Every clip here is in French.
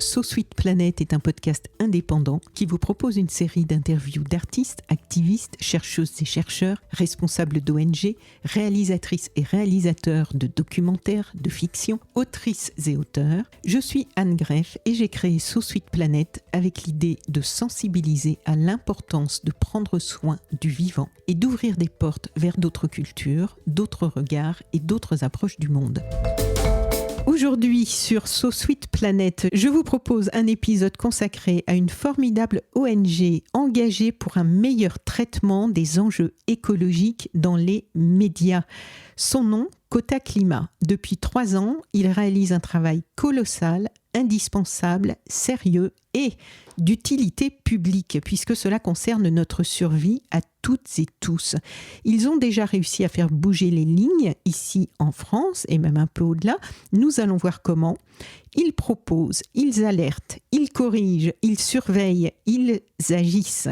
So Sweet Planet est un podcast indépendant qui vous propose une série d'interviews d'artistes, activistes, chercheuses et chercheurs, responsables d'ONG, réalisatrices et réalisateurs de documentaires, de fiction, autrices et auteurs. Je suis Anne Greff et j'ai créé So Sweet Planet avec l'idée de sensibiliser à l'importance de prendre soin du vivant et d'ouvrir des portes vers d'autres cultures, d'autres regards et d'autres approches du monde. Aujourd'hui, sur So Sweet Planet, je vous propose un épisode consacré à une formidable ONG engagée pour un meilleur traitement des enjeux écologiques dans les médias. Son nom, Quota Climat. Depuis 3 ans, il réalise un travail colossal, indispensable, sérieux et d'utilité publique, puisque cela concerne notre survie à toutes et tous. Ils ont déjà réussi à faire bouger les lignes ici en France et même un peu au-delà. Nous allons voir comment. Ils proposent, ils alertent, ils corrigent, ils surveillent, ils agissent.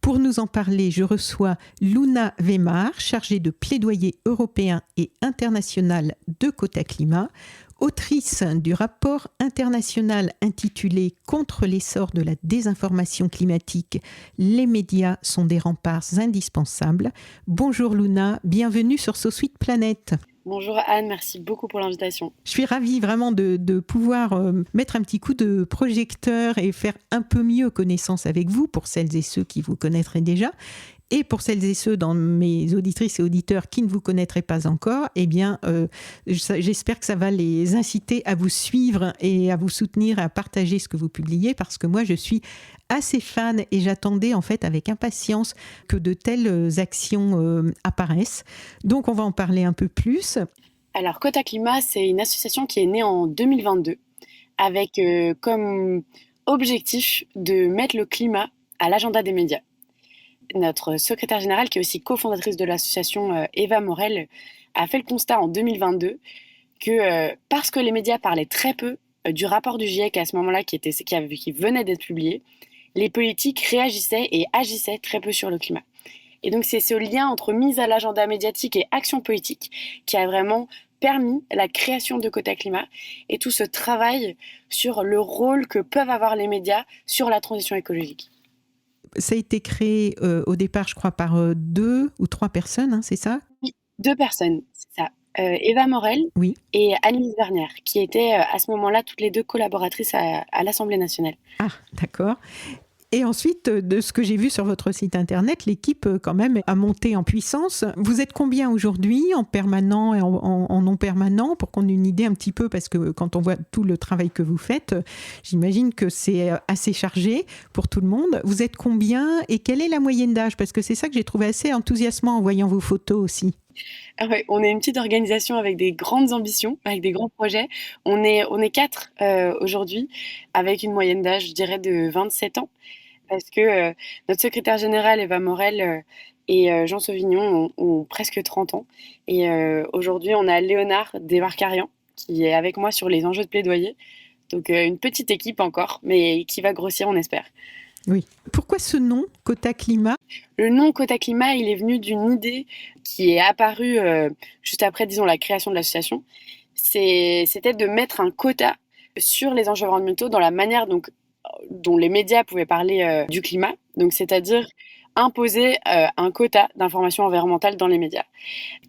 Pour nous en parler, je reçois Luna Weimar, chargée de plaidoyer européen et international de Quota Climat, autrice du rapport international intitulé « Contre l'essor de la désinformation climatique, les médias sont des remparts indispensables ». Bonjour Luna, bienvenue sur So Sweet Planet. Bonjour Anne, merci beaucoup pour l'invitation. Je suis ravie vraiment de pouvoir mettre un petit coup de projecteur et faire un peu mieux connaissance avec vous, pour celles et ceux qui vous connaîtraient déjà. Et pour celles et ceux dans mes auditrices et auditeurs qui ne vous connaîtraient pas encore, eh bien, j'espère que ça va les inciter à vous suivre et à vous soutenir, à partager ce que vous publiez, parce que moi, je suis assez fan et j'attendais en fait avec impatience que de telles actions apparaissent. Donc, on va en parler un peu plus. Alors, Quota Climat, c'est une association qui est née en 2022 avec comme objectif de mettre le climat à l'agenda des médias. Notre secrétaire générale, qui est aussi cofondatrice de l'association, Eva Morel, a fait le constat en 2022 que parce que les médias parlaient très peu du rapport du GIEC à ce moment-là qui venait d'être publié, les politiques réagissaient et agissaient très peu sur le climat. Et donc c'est ce lien entre mise à l'agenda médiatique et action politique qui a vraiment permis la création de Quota Climat et tout ce travail sur le rôle que peuvent avoir les médias sur la transition écologique. Ça a été créé au départ, je crois, par 2 ou 3 personnes, hein, c'est ça ? Oui, 2 personnes, c'est ça. Eva Morel oui. Et Annelise Werner, qui étaient à ce moment-là toutes les 2 collaboratrices à l'Assemblée nationale. Ah, d'accord. Et ensuite, de ce que j'ai vu sur votre site internet, l'équipe quand même a monté en puissance. Vous êtes combien aujourd'hui, en permanent et en non permanent, pour qu'on ait une idée un petit peu, parce que quand on voit tout le travail que vous faites, j'imagine que c'est assez chargé pour tout le monde. Vous êtes combien et quelle est la moyenne d'âge ? Parce que c'est ça que j'ai trouvé assez enthousiasmant en voyant vos photos aussi. Ah ouais, on est une petite organisation avec des grandes ambitions, avec des grands projets. On est 4 aujourd'hui, avec une moyenne d'âge, je dirais, de 27 ans. Parce que notre secrétaire général, Eva Morel, et Jean Sauvignon ont presque 30 ans. Et aujourd'hui, on a Léonard Desmarcarian, qui est avec moi sur les enjeux de plaidoyer. Donc une petite équipe encore, mais qui va grossir, on espère. Oui. Pourquoi ce nom, Quota Climat ? Le nom Quota Climat, il est venu d'une idée qui est apparue juste après, disons, la création de l'association. C'était de mettre un quota sur les enjeux environnementaux dans la manière dont les médias pouvaient parler du climat, donc c'est-à-dire imposer un quota d'information environnementale dans les médias.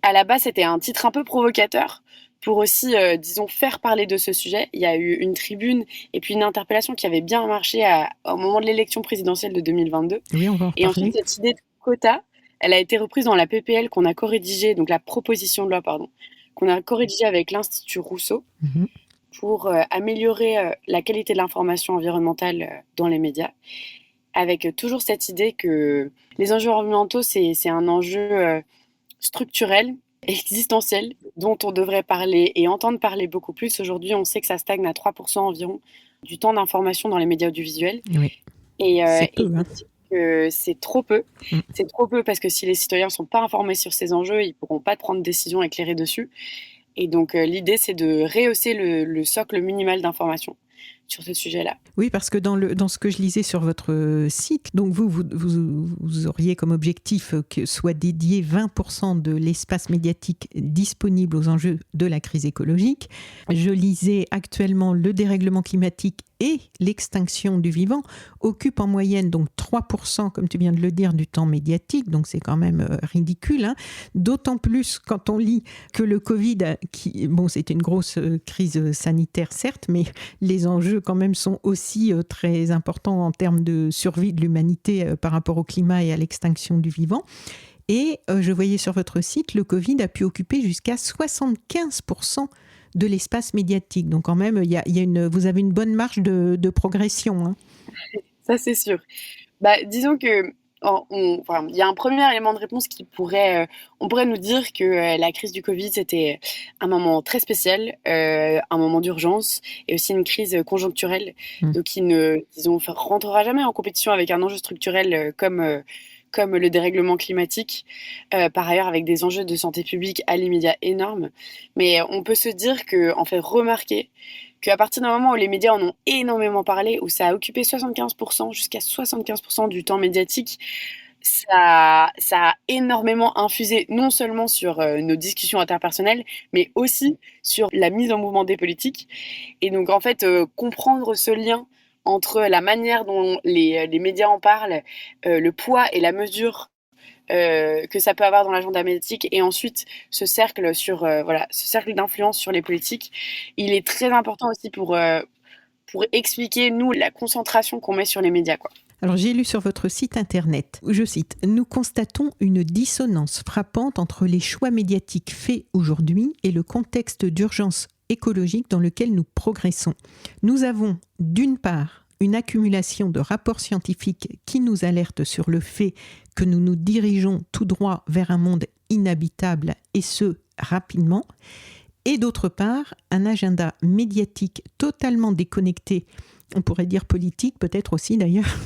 À la base, c'était un titre un peu provocateur pour aussi, disons, faire parler de ce sujet. Il y a eu une tribune et puis une interpellation qui avait bien marché au moment de l'élection présidentielle de 2022. Oui, on va en reparler. Et ensuite, cette idée de quota, elle a été reprise dans la PPL qu'on a co-rédigée, donc la proposition de loi, qu'on a co-rédigée avec l'Institut Rousseau. Mm-hmm. Pour améliorer la qualité de l'information environnementale dans les médias, avec toujours cette idée que les enjeux environnementaux, c'est un enjeu structurel, existentiel, dont on devrait parler et entendre parler beaucoup plus. Aujourd'hui, on sait que ça stagne à 3% environ du temps d'information dans les médias audiovisuels. Oui. C'est peu, hein. C'est trop peu. C'est trop peu parce que si les citoyens ne sont pas informés sur ces enjeux, ils ne pourront pas prendre de décision éclairée dessus. Et donc, l'idée, c'est de rehausser le socle minimal d'information sur ce sujet-là. Oui, parce que dans ce que je lisais sur votre site, donc vous auriez comme objectif que soit dédié 20% de l'espace médiatique disponible aux enjeux de la crise écologique. Je lisais actuellement le dérèglement climatique et l'extinction du vivant occupent en moyenne donc 3%, comme tu viens de le dire, du temps médiatique, donc c'est quand même ridicule, hein. D'autant plus quand on lit que le Covid, c'est une grosse crise sanitaire certes, mais les enjeux quand même sont aussi très importants en termes de survie de l'humanité par rapport au climat et à l'extinction du vivant. Et je voyais sur votre site, le Covid a pu occuper jusqu'à 75% de l'espace médiatique. Donc quand même, vous avez une bonne marge de progression, hein. Ça, c'est sûr. Disons que il y a un premier élément de réponse on pourrait nous dire que la crise du Covid, c'était un moment très spécial, un moment d'urgence et aussi une crise conjoncturelle, donc qui ne, disons, rentrera jamais en compétition avec un enjeu structurel comme le dérèglement climatique, par ailleurs avec des enjeux de santé publique à l'immédiat énormes. Mais on peut se dire en fait, remarquer qu'à partir d'un moment où les médias en ont énormément parlé, où ça a occupé 75%, jusqu'à 75% du temps médiatique, ça a énormément infusé non seulement sur nos discussions interpersonnelles, mais aussi sur la mise en mouvement des politiques. Et donc, en fait, comprendre ce lien entre la manière dont les médias en parlent, le poids et la mesure que ça peut avoir dans l'agenda médiatique, et ensuite ce cercle ce cercle d'influence sur les politiques, il est très important aussi pour expliquer, nous, la concentration qu'on met sur les médias, quoi. Alors j'ai lu sur votre site internet, je cite, « Nous constatons une dissonance frappante entre les choix médiatiques faits aujourd'hui et le contexte d'urgence écologique dans lequel nous progressons. Nous avons, d'une part, une accumulation de rapports scientifiques qui nous alertent sur le fait que nous nous dirigeons tout droit vers un monde inhabitable, et ce, rapidement, et d'autre part, un agenda médiatique totalement déconnecté, on pourrait dire politique peut-être aussi d'ailleurs,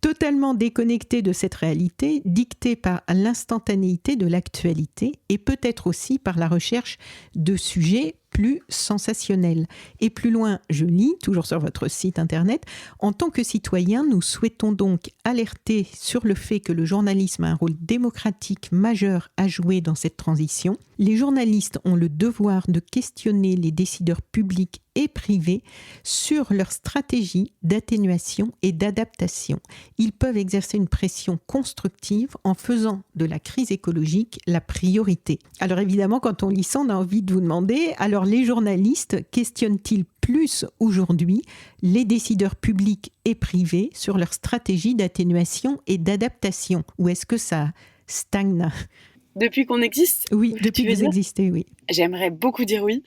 totalement déconnecté de cette réalité, dicté par l'instantanéité de l'actualité et peut-être aussi par la recherche de sujets plus sensationnels. Et plus loin, je lis, toujours sur votre site internet, « En tant que citoyens, nous souhaitons donc alerter sur le fait que le journalisme a un rôle démocratique majeur à jouer dans cette transition. Les journalistes ont le devoir de questionner les décideurs publics et privés sur leur stratégie d'atténuation et d'adaptation. Ils peuvent exercer une pression constructive en faisant de la crise écologique la priorité. » Alors évidemment, quand on lit ça, on a envie de vous demander, alors les journalistes questionnent-ils plus aujourd'hui les décideurs publics et privés sur leur stratégie d'atténuation et d'adaptation? Ou est-ce que ça stagne? Depuis qu'on existe? Oui, depuis que vous existez, oui. J'aimerais beaucoup dire oui.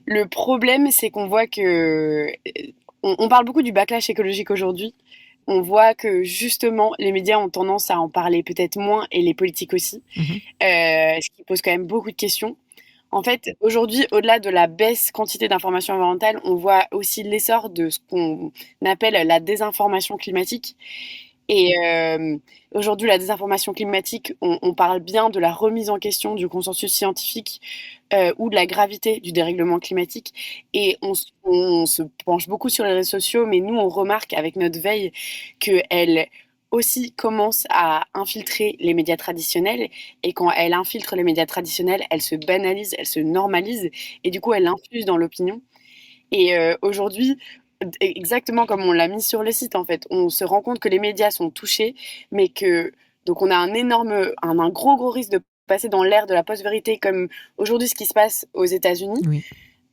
Le problème, c'est qu'on voit que... On parle beaucoup du backlash écologique aujourd'hui. On voit que justement, les médias ont tendance à en parler peut-être moins, et les politiques aussi, ce qui pose quand même beaucoup de questions. En fait, aujourd'hui, au-delà de la baisse quantité d'informations environnementales, on voit aussi l'essor de ce qu'on appelle la désinformation climatique. Et aujourd'hui, la désinformation climatique, on parle bien de la remise en question du consensus scientifique ou de la gravité du dérèglement climatique. Et on se penche beaucoup sur les réseaux sociaux, mais nous, on remarque avec notre veille qu'elle aussi commence à infiltrer les médias traditionnels. Et quand elle infiltre les médias traditionnels, elle se banalise, elle se normalise, et du coup, elle infuse dans l'opinion. Et aujourd'hui, exactement comme on l'a mis sur le site, en fait, on se rend compte que les médias sont touchés, mais que donc on a un gros risque de passer dans l'ère de la post-vérité, comme aujourd'hui ce qui se passe aux États-Unis. Oui.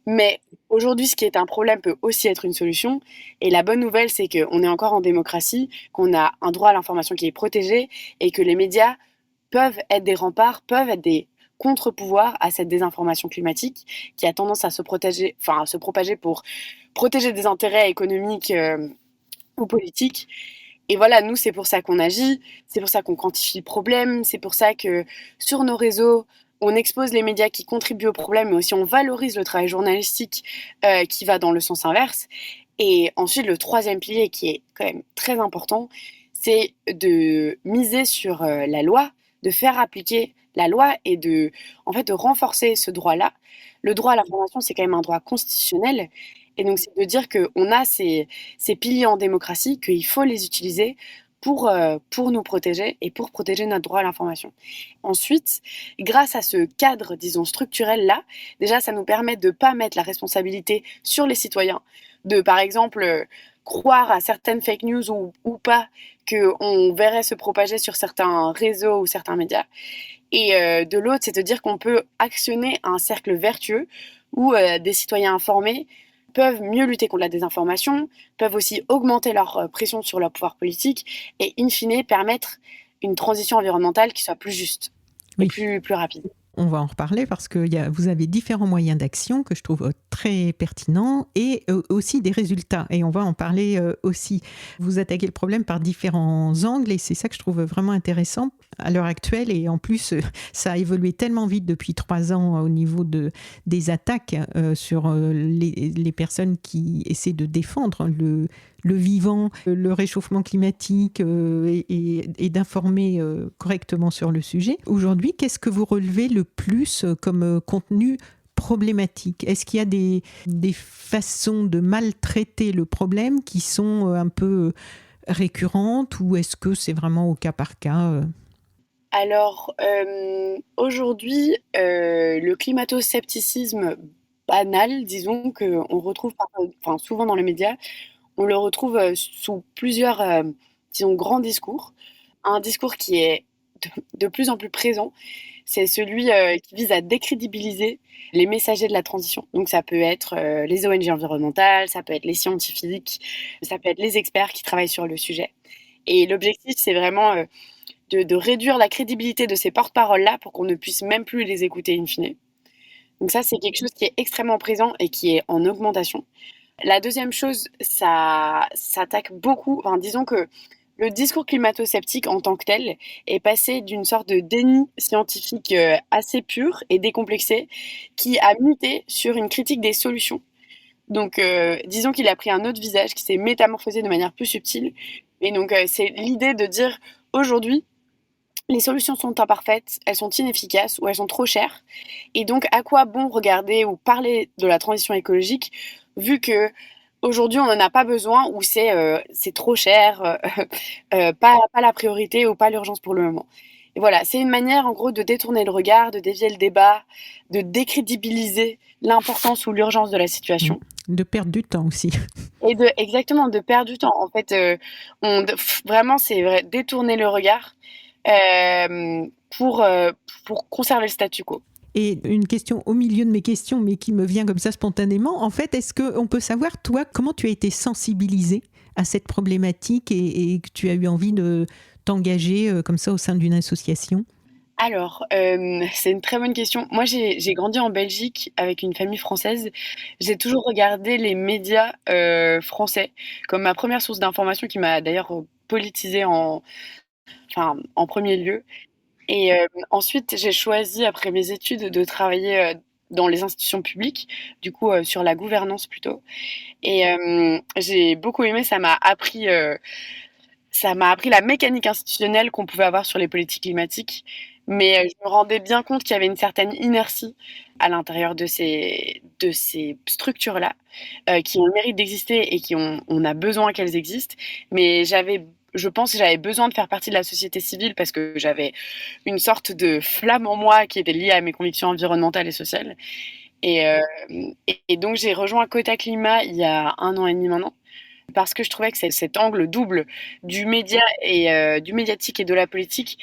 Mais aujourd'hui, ce qui est un problème peut aussi être une solution. Et la bonne nouvelle, c'est qu'on est encore en démocratie, qu'on a un droit à l'information qui est protégé, et que les médias peuvent être des remparts, peuvent être des contre-pouvoirs à cette désinformation climatique qui a tendance à se propager pour protéger des intérêts économiques ou politiques. Et voilà, nous, c'est pour ça qu'on agit, c'est pour ça qu'on quantifie le problème, c'est pour ça que sur nos réseaux, on expose les médias qui contribuent au problème, mais aussi on valorise le travail journalistique qui va dans le sens inverse. Et ensuite, le troisième pilier qui est quand même très important, c'est de miser sur la loi, de faire appliquer la loi et de renforcer ce droit-là. Le droit à l'information, c'est quand même un droit constitutionnel. Et donc, c'est de dire qu'on a ces piliers en démocratie, qu'il faut les utiliser pour nous protéger et pour protéger notre droit à l'information. Ensuite, grâce à ce cadre, disons, structurel-là, déjà, ça nous permet de ne pas mettre la responsabilité sur les citoyens. Par exemple, croire à certaines fake news ou pas qu'on verrait se propager sur certains réseaux ou certains médias. Et de l'autre, c'est de dire qu'on peut actionner un cercle vertueux où des citoyens informés peuvent mieux lutter contre la désinformation, peuvent aussi augmenter leur pression sur leur pouvoir politique et, in fine, permettre une transition environnementale qui soit plus juste et Oui. plus rapide. On va en reparler parce que vous avez différents moyens d'action que je trouve très pertinents et aussi des résultats. Et on va en parler aussi. Vous attaquez le problème par différents angles et c'est ça que je trouve vraiment intéressant à l'heure actuelle. Et en plus, ça a évolué tellement vite depuis 3 ans au niveau des attaques sur les personnes qui essaient de défendre le vivant, le réchauffement climatique et d'informer correctement sur le sujet. Aujourd'hui, qu'est-ce que vous relevez le plus comme contenu problématique ? Est-ce qu'il y a des façons de maltraiter le problème qui sont un peu récurrentes ou est-ce que c'est vraiment au cas par cas Alors, aujourd'hui, le climato-scepticisme banal, disons, qu'on retrouve souvent dans les médias, on le retrouve sous plusieurs, disons, grands discours. Un discours qui est de plus en plus présent, c'est celui qui vise à décrédibiliser les messagers de la transition. Donc ça peut être les ONG environnementales, ça peut être les scientifiques, ça peut être les experts qui travaillent sur le sujet. Et l'objectif, c'est vraiment de réduire la crédibilité de ces porte-paroles-là pour qu'on ne puisse même plus les écouter in fine. Donc ça, c'est quelque chose qui est extrêmement présent et qui est en augmentation. La deuxième chose, ça s'attaque beaucoup, disons que le discours climato-sceptique en tant que tel est passé d'une sorte de déni scientifique assez pur et décomplexé qui a muté sur une critique des solutions. Donc, disons qu'il a pris un autre visage qui s'est métamorphosé de manière plus subtile. Et donc, c'est l'idée de dire aujourd'hui, les solutions sont imparfaites, elles sont inefficaces ou elles sont trop chères. Et donc, à quoi bon regarder ou parler de la transition écologique vu que aujourd'hui on n'en a pas besoin ou c'est trop cher, pas la priorité ou pas l'urgence pour le moment. Et voilà, c'est une manière en gros de détourner le regard, de dévier le débat, de décrédibiliser l'importance ou l'urgence de la situation. De perdre du temps aussi. Et exactement, de perdre du temps. En fait, vraiment, c'est vrai, détourner le regard pour conserver le statu quo. Et une question au milieu de mes questions, mais qui me vient comme ça spontanément. En fait, est-ce qu'on peut savoir, toi, comment tu as été sensibilisée à cette problématique et que tu as eu envie de t'engager comme ça au sein d'une association ? Alors, c'est une très bonne question. Moi, j'ai grandi en Belgique avec une famille française. J'ai toujours regardé les médias français comme ma première source d'information qui m'a d'ailleurs politisée en premier lieu. Et ensuite, j'ai choisi, après mes études, de travailler dans les institutions publiques, du coup sur la gouvernance plutôt. Et j'ai beaucoup aimé, ça m'a appris la mécanique institutionnelle qu'on pouvait avoir sur les politiques climatiques. Mais je me rendais bien compte qu'il y avait une certaine inertie à l'intérieur de ces structures-là, qui ont le mérite d'exister et on a besoin qu'elles existent. Mais je pense que j'avais besoin de faire partie de la société civile parce que j'avais une sorte de flamme en moi qui était liée à mes convictions environnementales et sociales. Et donc j'ai rejoint Quota Climat il y a 1 an et demi maintenant parce que je trouvais que cet angle double du média et du médiatique et de la politique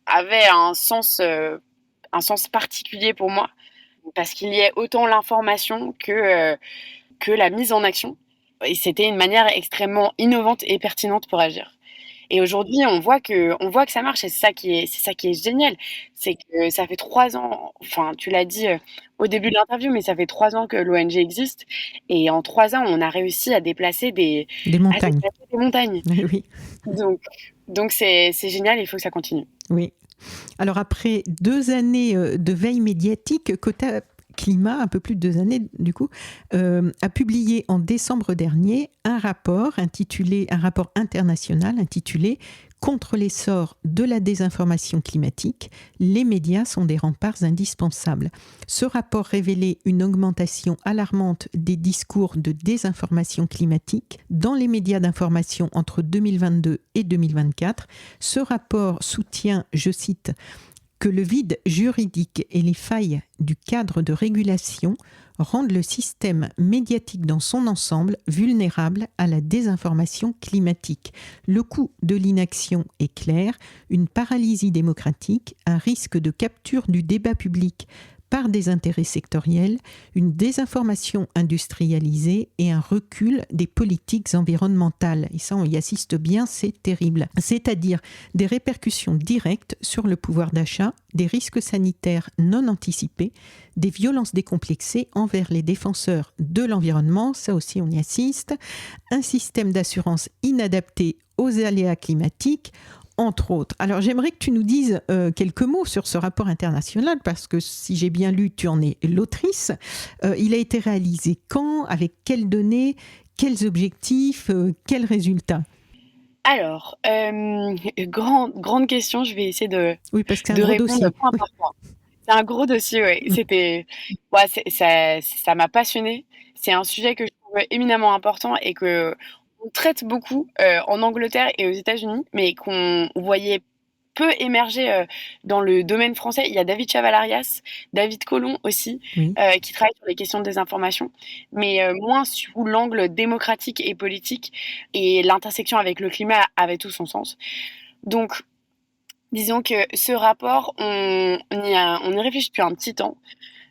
avait un sens particulier pour moi parce qu'il y ait autant l'information que la mise en action. Et c'était une manière extrêmement innovante et pertinente pour agir. Et aujourd'hui, on voit que ça marche et c'est ça qui est génial. C'est que ça fait 3 ans, enfin, tu l'as dit au début de l'interview, mais ça fait 3 ans que l'ONG existe. Et en 3 ans, on a réussi à déplacer des montagnes. Oui. Donc c'est génial, il faut que ça continue. Oui. Alors après 2 années de veille médiatique, Quota Climat, un peu plus de 2 années du coup, a publié en décembre dernier un rapport international intitulé « Contre l'essor de la désinformation climatique, les médias sont des remparts indispensables ». Ce rapport révélait une augmentation alarmante des discours de désinformation climatique dans les médias d'information entre 2022 et 2024. Ce rapport soutient, je cite, que le vide juridique et les failles du cadre de régulation rendent le système médiatique dans son ensemble vulnérable à la désinformation climatique. Le coût de l'inaction est clair, une paralysie démocratique, un risque de capture du débat public par des intérêts sectoriels, une désinformation industrialisée et un recul des politiques environnementales. Et ça, on y assiste bien, c'est terrible. C'est-à-dire des répercussions directes sur le pouvoir d'achat, des risques sanitaires non anticipés, des violences décomplexées envers les défenseurs de l'environnement, ça aussi on y assiste, un système d'assurance inadapté aux aléas climatiques, entre autres. Alors j'aimerais que tu nous dises quelques mots sur ce rapport international, parce que si j'ai bien lu, tu en es l'autrice. Il a été réalisé quand, avec quelles données, quels objectifs, quels résultats? Alors, grande question, je vais essayer de Oui, parce que c'est un gros répondre dossier. point par point. C'est un gros dossier, ouais. Ça m'a passionnée. C'est un sujet que je trouve éminemment important et qu'on traite beaucoup en Angleterre et aux États-Unis, mais qu'on voyait peu émerger dans le domaine français. Il y a David Chavalarias, David Colomb aussi, Oui. qui travaillent sur les questions de désinformation, mais moins sous l'angle démocratique et politique. Et l'intersection avec le climat avait tout son sens. Donc, disons que ce rapport, on y réfléchit depuis un petit temps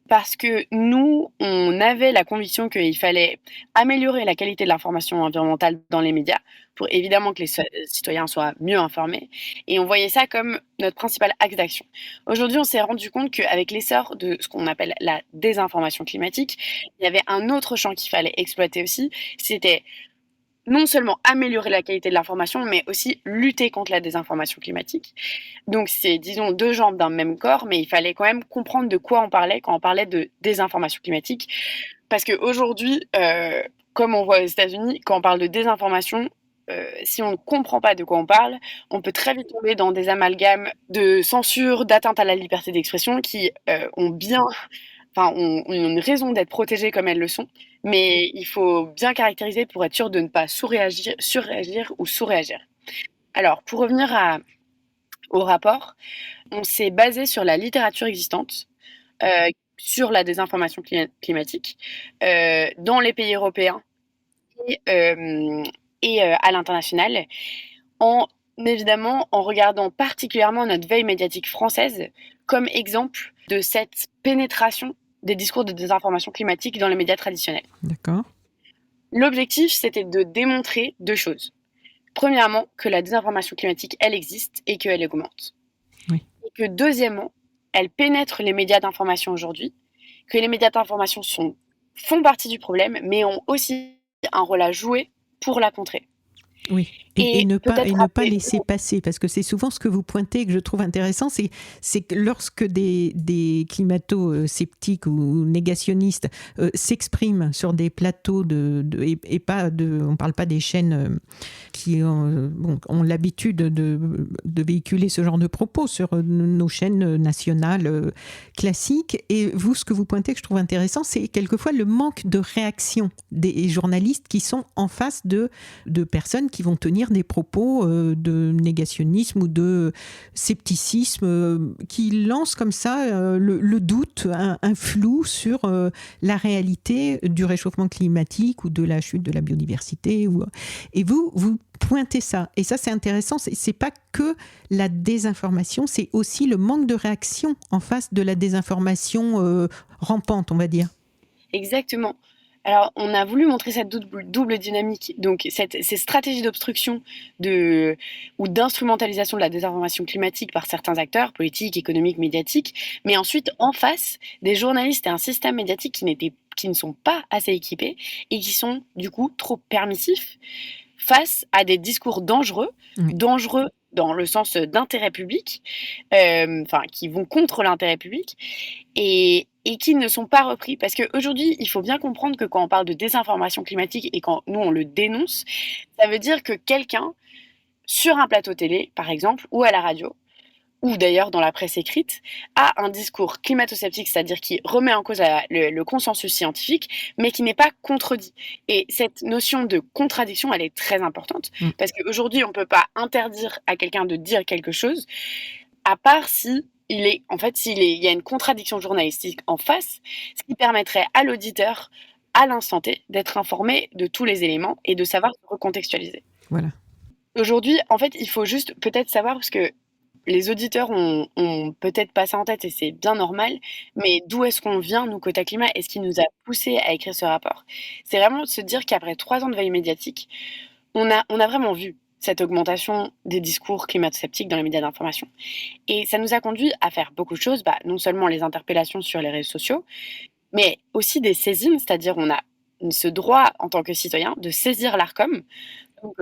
parce que nous, on avait la conviction qu'il fallait améliorer la qualité de l'information environnementale dans les médias pour évidemment que les citoyens soient mieux informés. Et on voyait ça comme notre principal axe d'action. Aujourd'hui, on s'est rendu compte qu'avec l'essor de ce qu'on appelle la désinformation climatique, il y avait un autre champ qu'il fallait exploiter aussi. C'était non seulement améliorer la qualité de l'information, mais aussi lutter contre la désinformation climatique. Donc c'est, disons, deux jambes d'un même corps, mais il fallait quand même comprendre de quoi on parlait quand on parlait de désinformation climatique. Parce qu'aujourd'hui, comme on voit aux États-Unis, quand on parle de désinformation, si on ne comprend pas de quoi on parle, on peut très vite tomber dans des amalgames de censure, d'atteinte à la liberté d'expression qui ont une raison d'être protégées comme elles le sont, mais il faut bien caractériser pour être sûr de ne pas surréagir ou sous-réagir. Alors, pour revenir au rapport, on s'est basé sur la littérature existante, sur la désinformation climatique, dans les pays européens et à l'international, évidemment en regardant particulièrement notre veille médiatique française comme exemple de cette pénétration des discours de désinformation climatique dans les médias traditionnels. D'accord. L'objectif, c'était de démontrer deux choses. Premièrement, que la désinformation climatique, elle existe et qu'elle augmente. Oui. Et que deuxièmement, elle pénètre les médias d'information aujourd'hui, que les médias d'information font partie du problème, mais ont aussi un rôle à jouer pour la contrer. Oui, et ne pas laisser passer, parce que c'est souvent ce que vous pointez que je trouve intéressant, c'est que lorsque des climato-sceptiques ou négationnistes s'expriment sur des plateaux et pas on parle pas des chaînes qui ont l'habitude de véhiculer ce genre de propos sur nos chaînes nationales classiques, et vous, ce que vous pointez que je trouve intéressant, c'est quelquefois le manque de réaction des journalistes qui sont en face de personnes qui vont tenir des propos de négationnisme ou de scepticisme, qui lancent comme ça le doute, un flou sur la réalité du réchauffement climatique ou de la chute de la biodiversité. Et vous pointez ça. Et ça, c'est intéressant. C'est pas que la désinformation, c'est aussi le manque de réaction en face de la désinformation rampante, on va dire. Exactement. Alors, on a voulu montrer cette double dynamique, donc ces stratégies d'obstruction ou d'instrumentalisation de la désinformation climatique par certains acteurs politiques, économiques, médiatiques, mais ensuite, en face, des journalistes et un système médiatique qui ne sont pas assez équipés et qui sont, du coup, trop permissifs face à des discours dangereux dans le sens d'intérêt public, qui vont contre l'intérêt public, et qui ne sont pas repris. Parce qu'aujourd'hui, il faut bien comprendre que quand on parle de désinformation climatique et quand nous, on le dénonce, ça veut dire que quelqu'un, sur un plateau télé, par exemple, ou à la radio, ou d'ailleurs dans la presse écrite, a un discours climato-sceptique, c'est-à-dire qui remet en cause le consensus scientifique, mais qui n'est pas contredit. Et cette notion de contradiction, elle est très importante, parce qu'aujourd'hui, on ne peut pas interdire à quelqu'un de dire quelque chose, à part si il y a une contradiction journalistique en face, ce qui permettrait à l'auditeur, à l'instant T, d'être informé de tous les éléments et de savoir se recontextualiser. Voilà. Aujourd'hui, en fait, il faut juste peut-être savoir, parce que les auditeurs ont peut-être pas ça en tête et c'est bien normal, mais d'où est-ce qu'on vient, nous, Quota Climat, et ce qui nous a poussé à écrire ce rapport? C'est vraiment de se dire qu'après 3 ans de veille médiatique, on a vraiment vu cette augmentation des discours climato-sceptiques dans les médias d'information. Et ça nous a conduit à faire beaucoup de choses, non seulement les interpellations sur les réseaux sociaux, mais aussi des saisines, c'est-à-dire on a ce droit en tant que citoyen de saisir l'Arcom, donc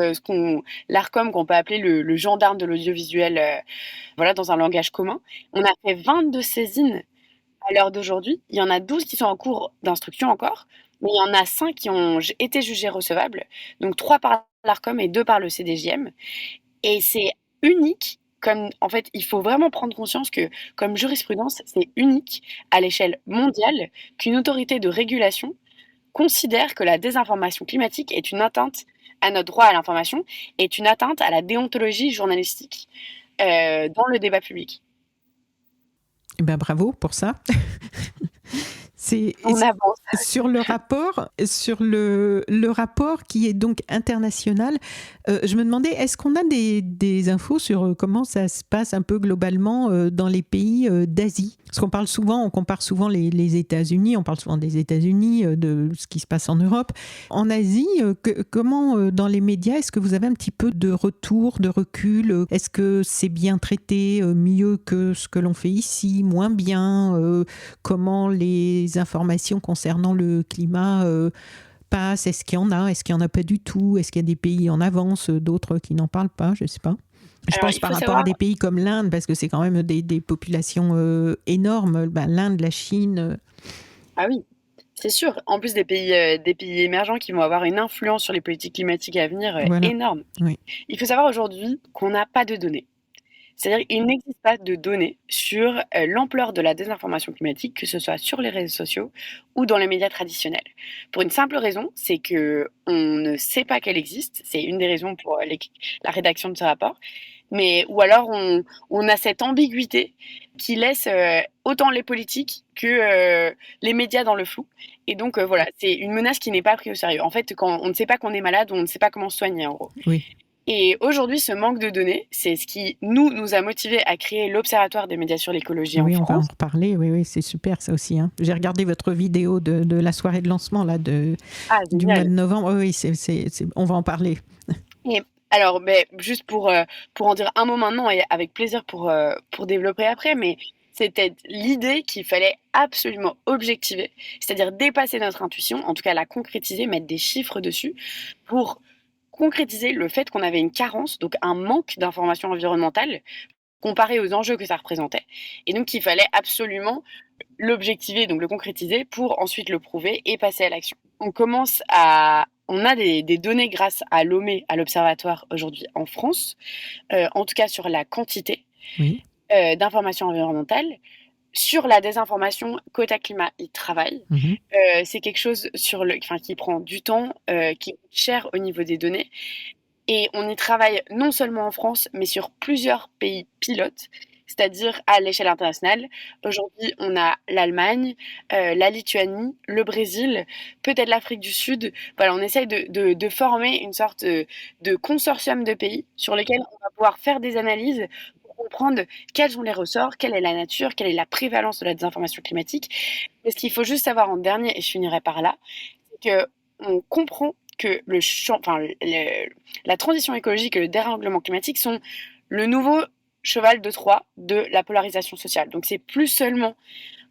l'Arcom qu'on peut appeler le gendarme de l'audiovisuel, voilà, dans un langage commun. On a fait 22 saisines à l'heure d'aujourd'hui. Il y en a 12 qui sont en cours d'instruction encore, mais il y en a 5 qui ont été jugées recevables, donc 3 par l'Arcom et 2 par le CDJM. Et c'est unique, en fait, il faut vraiment prendre conscience que, comme jurisprudence, c'est unique à l'échelle mondiale qu'une autorité de régulation considère que la désinformation climatique est une atteinte à notre droit à l'information, est une atteinte à la déontologie journalistique dans le débat public. Eh ben, bravo pour ça. On avance. Sur le rapport qui est donc international, je me demandais, est-ce qu'on a des infos sur comment ça se passe un peu globalement dans les pays d'Asie? Parce on compare souvent les États-Unis, on parle souvent des États-Unis, de ce qui se passe en Europe. En Asie, comment dans les médias, est-ce que vous avez un petit peu de retour, de recul? Est-ce que c'est bien traité, mieux que ce que l'on fait ici, moins bien? Comment les informations concernant le climat passent? Est-ce qu'il y en a? Est-ce qu'il n'y en a pas du tout? Est-ce qu'il y a des pays en avance, d'autres qui n'en parlent pas? Je ne sais pas. Je pense par rapport à des pays comme l'Inde, parce que c'est quand même des populations énormes, l'Inde, la Chine. Ah oui, c'est sûr. En plus des pays émergents qui vont avoir une influence sur les politiques climatiques à venir énorme. Oui. Il faut savoir aujourd'hui qu'on n'a pas de données. C'est-à-dire qu'il n'existe pas de données sur l'ampleur de la désinformation climatique, que ce soit sur les réseaux sociaux ou dans les médias traditionnels. Pour une simple raison, c'est qu'on ne sait pas qu'elle existe. C'est une des raisons pour la rédaction de ce rapport. Ou alors on a cette ambiguïté qui laisse autant les politiques que les médias dans le flou. Et donc voilà, c'est une menace qui n'est pas prise au sérieux. En fait, quand on ne sait pas qu'on est malade, on ne sait pas comment se soigner, en gros. Oui. Et aujourd'hui, ce manque de données, c'est ce qui nous a motivés à créer l'Observatoire des médias sur l'écologie en France. Oui, on va en reparler. Oui, c'est super ça aussi. Hein. J'ai regardé votre vidéo de la soirée de lancement là, du mois de novembre. Oui, on va en parler. Et alors, juste pour en dire un mot maintenant, et avec plaisir pour développer après, mais c'était l'idée qu'il fallait absolument objectiver, c'est-à-dire dépasser notre intuition, en tout cas la concrétiser, mettre des chiffres dessus, pour concrétiser le fait qu'on avait une carence, donc un manque d'informations environnementales comparé aux enjeux que ça représentait. Et donc, il fallait absolument l'objectiver, donc le concrétiser, pour ensuite le prouver et passer à l'action. On a des données grâce à l'OME, à l'Observatoire aujourd'hui en France, en tout cas sur la quantité d'informations environnementales. Sur la désinformation, Quota Climat, il travaille. C'est quelque chose qui prend du temps, qui coûte cher au niveau des données. Et on y travaille non seulement en France, mais sur plusieurs pays pilotes, c'est-à-dire à l'échelle internationale. Aujourd'hui, on a l'Allemagne, la Lituanie, le Brésil, peut-être l'Afrique du Sud. Voilà, on essaye de former une sorte de consortium de pays sur lesquels on va pouvoir faire des analyses, comprendre quels sont les ressorts, quelle est la nature, quelle est la prévalence de la désinformation climatique. Et ce qu'il faut juste savoir en dernier, et je finirai par là, c'est qu'on comprend que la transition écologique et le dérèglement climatique sont le nouveau cheval de Troie de la polarisation sociale. Donc c'est plus seulement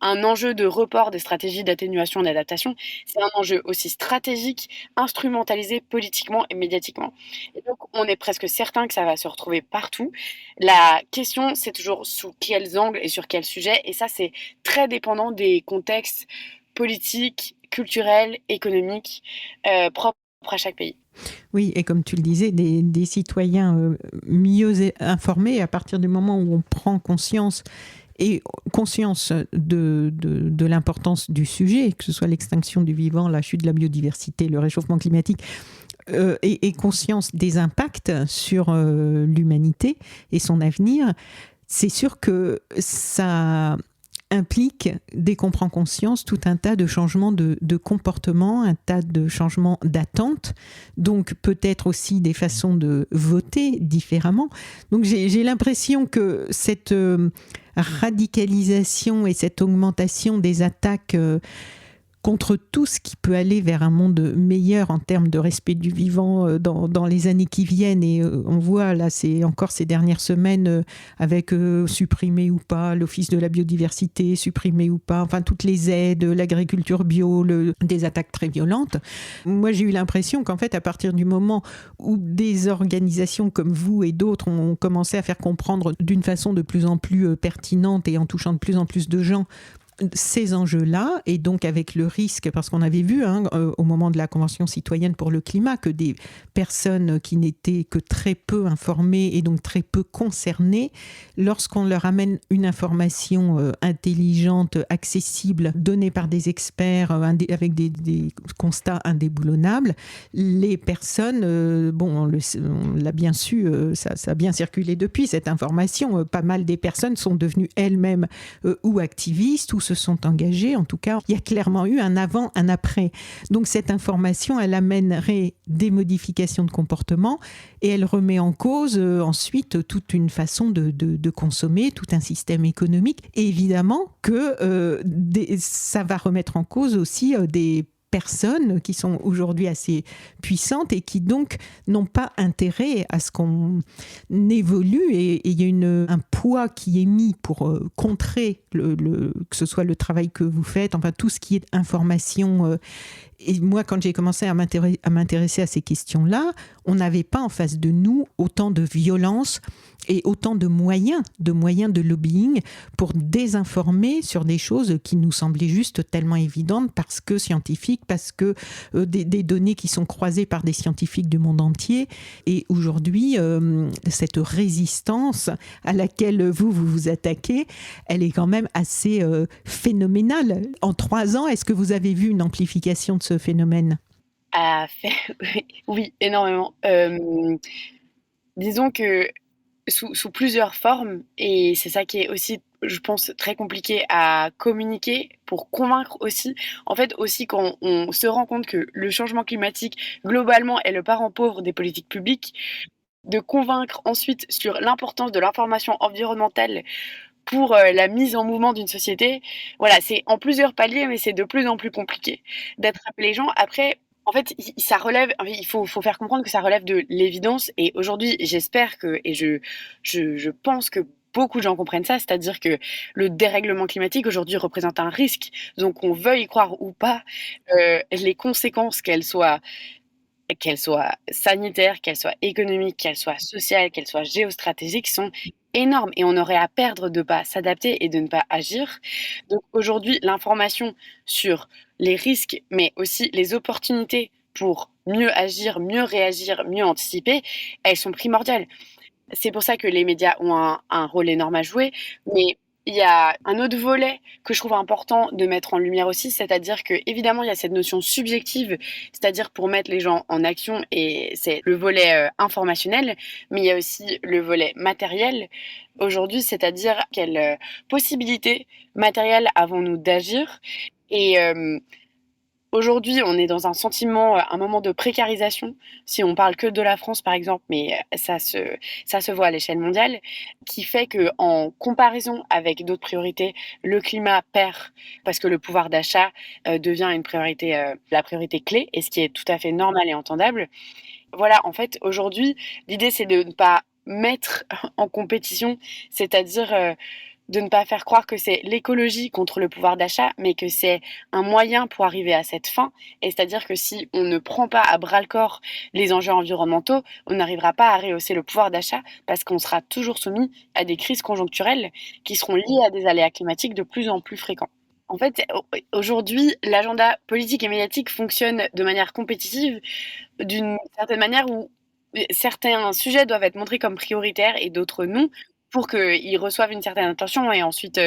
un enjeu de report des stratégies d'atténuation et d'adaptation, c'est un enjeu aussi stratégique, instrumentalisé politiquement et médiatiquement. Et donc, on est presque certain que ça va se retrouver partout. La question, c'est toujours sous quels angles et sur quel sujet, et ça, c'est très dépendant des contextes politiques, culturels, économiques, propres à chaque pays. Oui, et comme tu le disais, des citoyens mieux informés à partir du moment où on prend conscience de l'importance du sujet, que ce soit l'extinction du vivant, la chute de la biodiversité, le réchauffement climatique, et conscience des impacts sur l'humanité et son avenir. c'est sûr que ça implique, dès qu'on prend conscience, tout un tas de changements de comportement, un tas de changements d'attente, donc peut-être aussi des façons de voter différemment. Donc j'ai l'impression que cette radicalisation et cette augmentation des attaques contre tout ce qui peut aller vers un monde meilleur en termes de respect du vivant dans les années qui viennent. Et on voit là, c'est encore ces dernières semaines avec supprimer ou pas l'Office de la biodiversité, supprimer ou pas, enfin toutes les aides, l'agriculture bio, des attaques très violentes. Moi, j'ai eu l'impression qu'en fait, à partir du moment où des organisations comme vous et d'autres ont commencé à faire comprendre d'une façon de plus en plus pertinente et en touchant de plus en plus de gens ces enjeux-là, et donc avec le risque, parce qu'on avait vu au moment de la Convention citoyenne pour le climat, que des personnes qui n'étaient que très peu informées et donc très peu concernées, lorsqu'on leur amène une information intelligente, accessible, donnée par des experts, avec des constats indéboulonnables, les personnes, on l'a bien su, ça a bien circulé depuis cette information, pas mal des personnes sont devenues elles-mêmes ou activistes, ou se sont engagés. En tout cas, il y a clairement eu un avant, un après. Donc cette information, elle amènerait des modifications de comportement et elle remet en cause ensuite toute une façon de consommer, tout un système économique. Et évidemment que ça va remettre en cause aussi des personnes qui sont aujourd'hui assez puissantes et qui donc n'ont pas intérêt à ce qu'on évolue, et il y a un poids qui est mis pour contrer que ce soit le travail que vous faites, enfin tout ce qui est information. Et moi, quand j'ai commencé à m'intéresser à ces questions-là, on n'avait pas en face de nous autant de violence et autant de moyens de lobbying pour désinformer sur des choses qui nous semblaient juste tellement évidentes parce que scientifiques, parce que des données qui sont croisées par des scientifiques du monde entier. Et aujourd'hui, cette résistance à laquelle vous attaquez, elle est quand même assez phénoménale. En 3 ans, est-ce que vous avez vu une amplification de ce phénomène ? Oui, énormément. Disons que sous plusieurs formes, et c'est ça qui est aussi, je pense, très compliqué à communiquer pour convaincre aussi. En fait, aussi quand on se rend compte que le changement climatique, globalement, est le parent pauvre des politiques publiques, de convaincre ensuite sur l'importance de l'information environnementale pour la mise en mouvement d'une société. Voilà, c'est en plusieurs paliers, mais c'est de plus en plus compliqué d'attraper les gens. Après, en fait, ça relève, il faut faire comprendre que ça relève de l'évidence. Et aujourd'hui, j'espère que, et je pense que beaucoup de gens comprennent ça, c'est-à-dire que le dérèglement climatique aujourd'hui représente un risque. Donc, qu'on veuille y croire ou pas, les conséquences, qu'elles soient sanitaires, qu'elles soient économiques, qu'elles soient sociales, qu'elles soient géostratégiques, sont énormes, et on aurait à perdre de ne pas s'adapter et de ne pas agir. Donc aujourd'hui, l'information sur les risques, mais aussi les opportunités pour mieux agir, mieux réagir, mieux anticiper, elles sont primordiales. C'est pour ça que les médias ont un rôle énorme à jouer, mais il y a un autre volet que je trouve important de mettre en lumière aussi, c'est-à-dire que évidemment il y a cette notion subjective, c'est-à-dire pour mettre les gens en action, et c'est le volet informationnel, mais il y a aussi le volet matériel aujourd'hui, c'est-à-dire quelle possibilité matérielle avons-nous d'agir. Et aujourd'hui, on est dans un sentiment, un moment de précarisation, si on parle que de la France par exemple, mais ça se voit à l'échelle mondiale, qui fait que en comparaison avec d'autres priorités, le climat perd parce que le pouvoir d'achat devient une priorité, la priorité clé, et ce qui est tout à fait normal et entendable. Voilà, en fait, aujourd'hui, l'idée c'est de ne pas mettre en compétition, c'est-à-dire de ne pas faire croire que c'est l'écologie contre le pouvoir d'achat, mais que c'est un moyen pour arriver à cette fin. Et c'est-à-dire que si on ne prend pas à bras-le-corps les enjeux environnementaux, on n'arrivera pas à rehausser le pouvoir d'achat, parce qu'on sera toujours soumis à des crises conjoncturelles qui seront liées à des aléas climatiques de plus en plus fréquents. En fait, aujourd'hui, l'agenda politique et médiatique fonctionne de manière compétitive, d'une certaine manière où certains sujets doivent être montrés comme prioritaires et d'autres non, pour qu'ils reçoivent une certaine attention et ensuite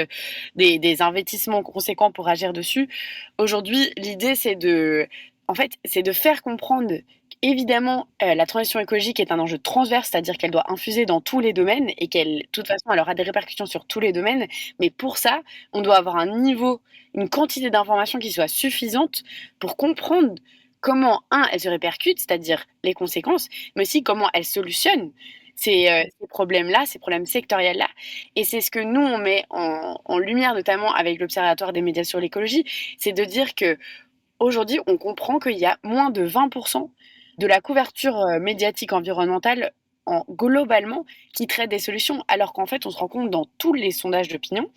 des investissements conséquents pour agir dessus. Aujourd'hui, l'idée, en fait, c'est de faire comprendre Évidemment, la transition écologique est un enjeu transverse, c'est-à-dire qu'elle doit infuser dans tous les domaines et de toute façon, elle aura des répercussions sur tous les domaines. Mais pour ça, on doit avoir un niveau, une quantité d'informations qui soit suffisante pour comprendre comment, elle se répercute, c'est-à-dire les conséquences, mais aussi comment elle solutionne ces problèmes-là, ces problèmes sectoriels-là. Et c'est ce que nous, on met en lumière, notamment avec l'Observatoire des médias sur l'écologie, c'est de dire que aujourd'hui, on comprend qu'il y a moins de 20% de la couverture médiatique environnementale globalement qui traite des solutions, alors qu'en fait, on se rend compte dans tous les sondages d'opinion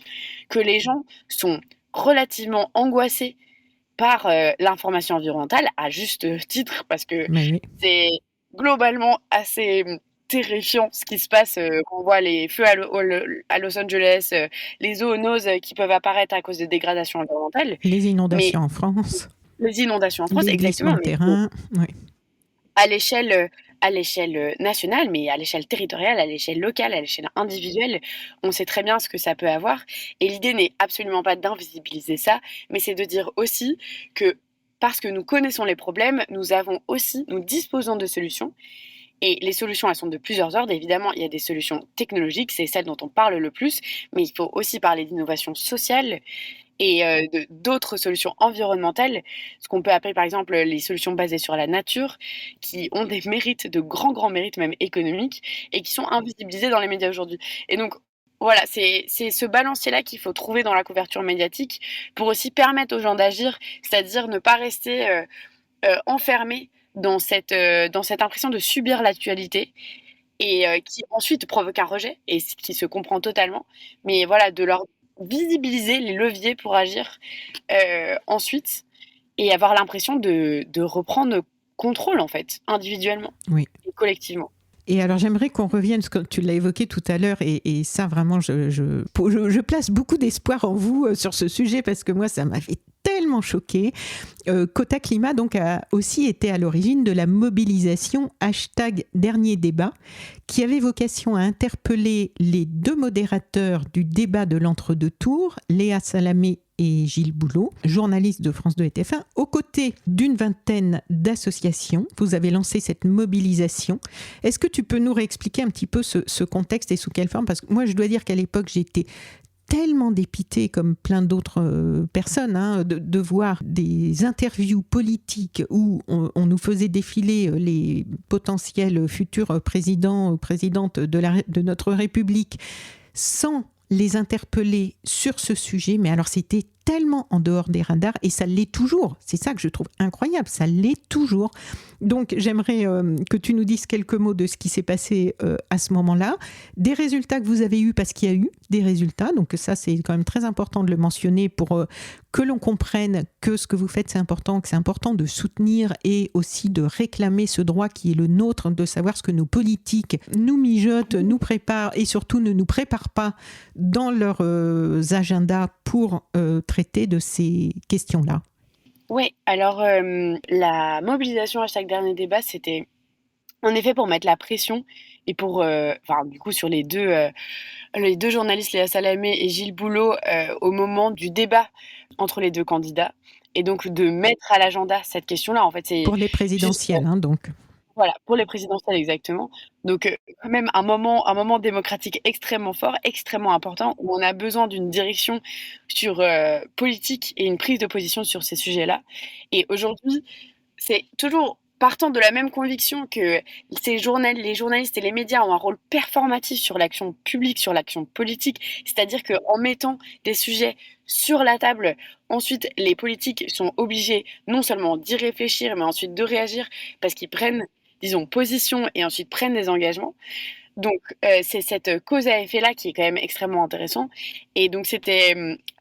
que les gens sont relativement angoissés par l'information environnementale, à juste titre, parce que Mais oui. c'est globalement assez terrifiant ce qui se passe quand on voit les feux à Los Angeles, les zoonoses qui peuvent apparaître à cause de dégradations environnementales. Les Mais inondations en France, les inondations en France, les glissements exactement, de mais bon, terrain. Oui. à l'échelle nationale, mais à l'échelle territoriale, à l'échelle locale, à l'échelle individuelle, on sait très bien ce que ça peut avoir. Et l'idée n'est absolument pas d'invisibiliser ça, mais c'est de dire aussi que parce que nous connaissons les problèmes, nous disposons de solutions. Et les solutions, elles sont de plusieurs ordres. Évidemment, il y a des solutions technologiques, c'est celle dont on parle le plus, mais il faut aussi parler d'innovation sociale et d'autres solutions environnementales, ce qu'on peut appeler par exemple les solutions basées sur la nature, qui ont des mérites, de grands mérites même économiques, et qui sont invisibilisés dans les médias aujourd'hui. Et donc, voilà, c'est ce balancier-là qu'il faut trouver dans la couverture médiatique pour aussi permettre aux gens d'agir, c'est-à-dire ne pas rester enfermés dans cette impression de subir l'actualité et qui ensuite provoque un rejet et qui se comprend totalement. Mais voilà, de leur visibiliser les leviers pour agir ensuite et avoir l'impression de reprendre contrôle en fait, individuellement Oui. et collectivement. Et alors j'aimerais qu'on revienne, parce que tu l'as évoqué tout à l'heure, et ça vraiment, je place beaucoup d'espoir en vous sur ce sujet, parce que moi ça m'avait tellement choqué. Quota Climat donc a aussi été à l'origine de la mobilisation #dernier débat, qui avait vocation à interpeller les deux modérateurs du débat de l'entre-deux tours, Léa Salamé et Gilles Boulot, journalistes de France 2 et TF1, aux côtés d'une vingtaine d'associations. Vous avez lancé cette mobilisation. Est-ce que tu peux nous réexpliquer un petit peu ce contexte et sous quelle forme ? Parce que moi, je dois dire qu'à l'époque, j'ai été tellement dépitée, comme plein d'autres personnes, de voir des interviews politiques où on nous faisait défiler les potentiels futurs présidents ou présidentes de notre République sans les interpeller sur ce sujet. Mais alors, c'était tellement en dehors des radars, et ça l'est toujours. C'est ça que je trouve incroyable, ça l'est toujours. Donc, j'aimerais que tu nous dises quelques mots de ce qui s'est passé à ce moment-là, des résultats que vous avez eus, parce qu'il y a eu des résultats, donc ça, c'est quand même très important de le mentionner pour que l'on comprenne que ce que vous faites, c'est important, que c'est important de soutenir et aussi de réclamer ce droit qui est le nôtre, de savoir ce que nos politiques nous mijotent, nous préparent et surtout ne nous préparent pas dans leurs agendas pour traiter de ces questions-là. Oui, alors la mobilisation #dernier débat, c'était en effet pour mettre la pression et pour, du coup, sur les deux journalistes, Léa Salamé et Gilles Boulot, au moment du débat entre les deux candidats. Et donc de mettre à l'agenda cette question-là, en fait, c'est Pour les juste présidentielles, donc. voilà, pour les présidentielles, exactement. Donc, quand même un moment démocratique extrêmement fort, extrêmement important, où on a besoin d'une direction sur politique et une prise de position sur ces sujets-là. Et aujourd'hui, c'est toujours partant de la même conviction que les journalistes et les médias ont un rôle performatif sur l'action publique, sur l'action politique. C'est-à-dire qu'en mettant des sujets sur la table, ensuite, les politiques sont obligés non seulement d'y réfléchir, mais ensuite de réagir parce qu'ils prennent, disons, position et ensuite prennent des engagements. Donc, c'est cette cause à effet-là qui est quand même extrêmement intéressant. Et donc, c'était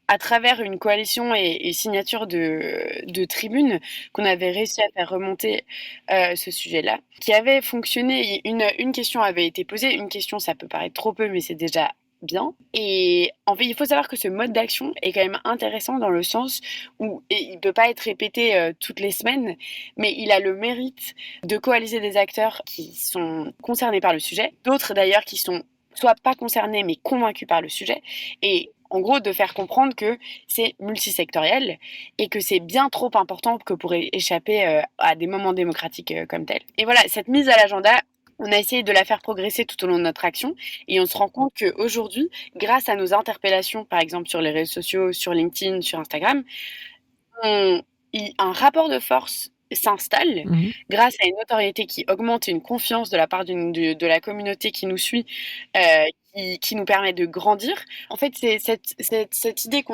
à travers une coalition et signature de tribunes qu'on avait réussi à faire remonter ce sujet-là, qui avait fonctionné. Une question avait été posée. Une question, ça peut paraître trop peu, mais c'est déjà bien. Et en fait, il faut savoir que ce mode d'action est quand même intéressant dans le sens où il ne peut pas être répété toutes les semaines, mais il a le mérite de coaliser des acteurs qui sont concernés par le sujet, d'autres d'ailleurs qui sont soit pas concernés mais convaincus par le sujet, et en gros de faire comprendre que c'est multisectoriel et que c'est bien trop important que pour échapper à des moments démocratiques comme tels. Et voilà, cette mise à l'agenda, on a essayé de la faire progresser tout au long de notre action et on se rend compte qu'aujourd'hui, grâce à nos interpellations, par exemple sur les réseaux sociaux, sur LinkedIn, sur Instagram, un rapport de force s'installe grâce à une notoriété qui augmente et une confiance de la part de la communauté qui nous suit, qui nous permet de grandir. En fait, c'est cette idée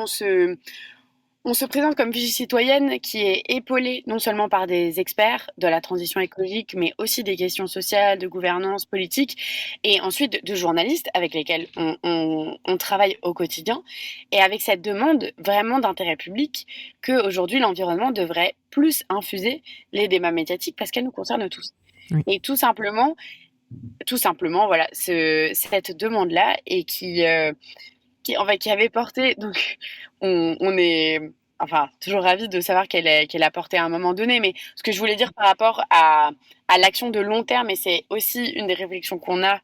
on se présente comme vigie citoyenne qui est épaulée non seulement par des experts de la transition écologique, mais aussi des questions sociales, de gouvernance politique, et ensuite de journalistes avec lesquels on travaille au quotidien, et avec cette demande vraiment d'intérêt public qu'aujourd'hui l'environnement devrait plus infuser les débats médiatiques parce qu'elle nous concerne tous. Oui. Et tout simplement, voilà, cette demande-là et qui avait porté, donc on est toujours ravis de savoir qu'elle a porté à un moment donné, mais ce que je voulais dire par rapport à l'action de long terme, et c'est aussi une des réflexions qu'on a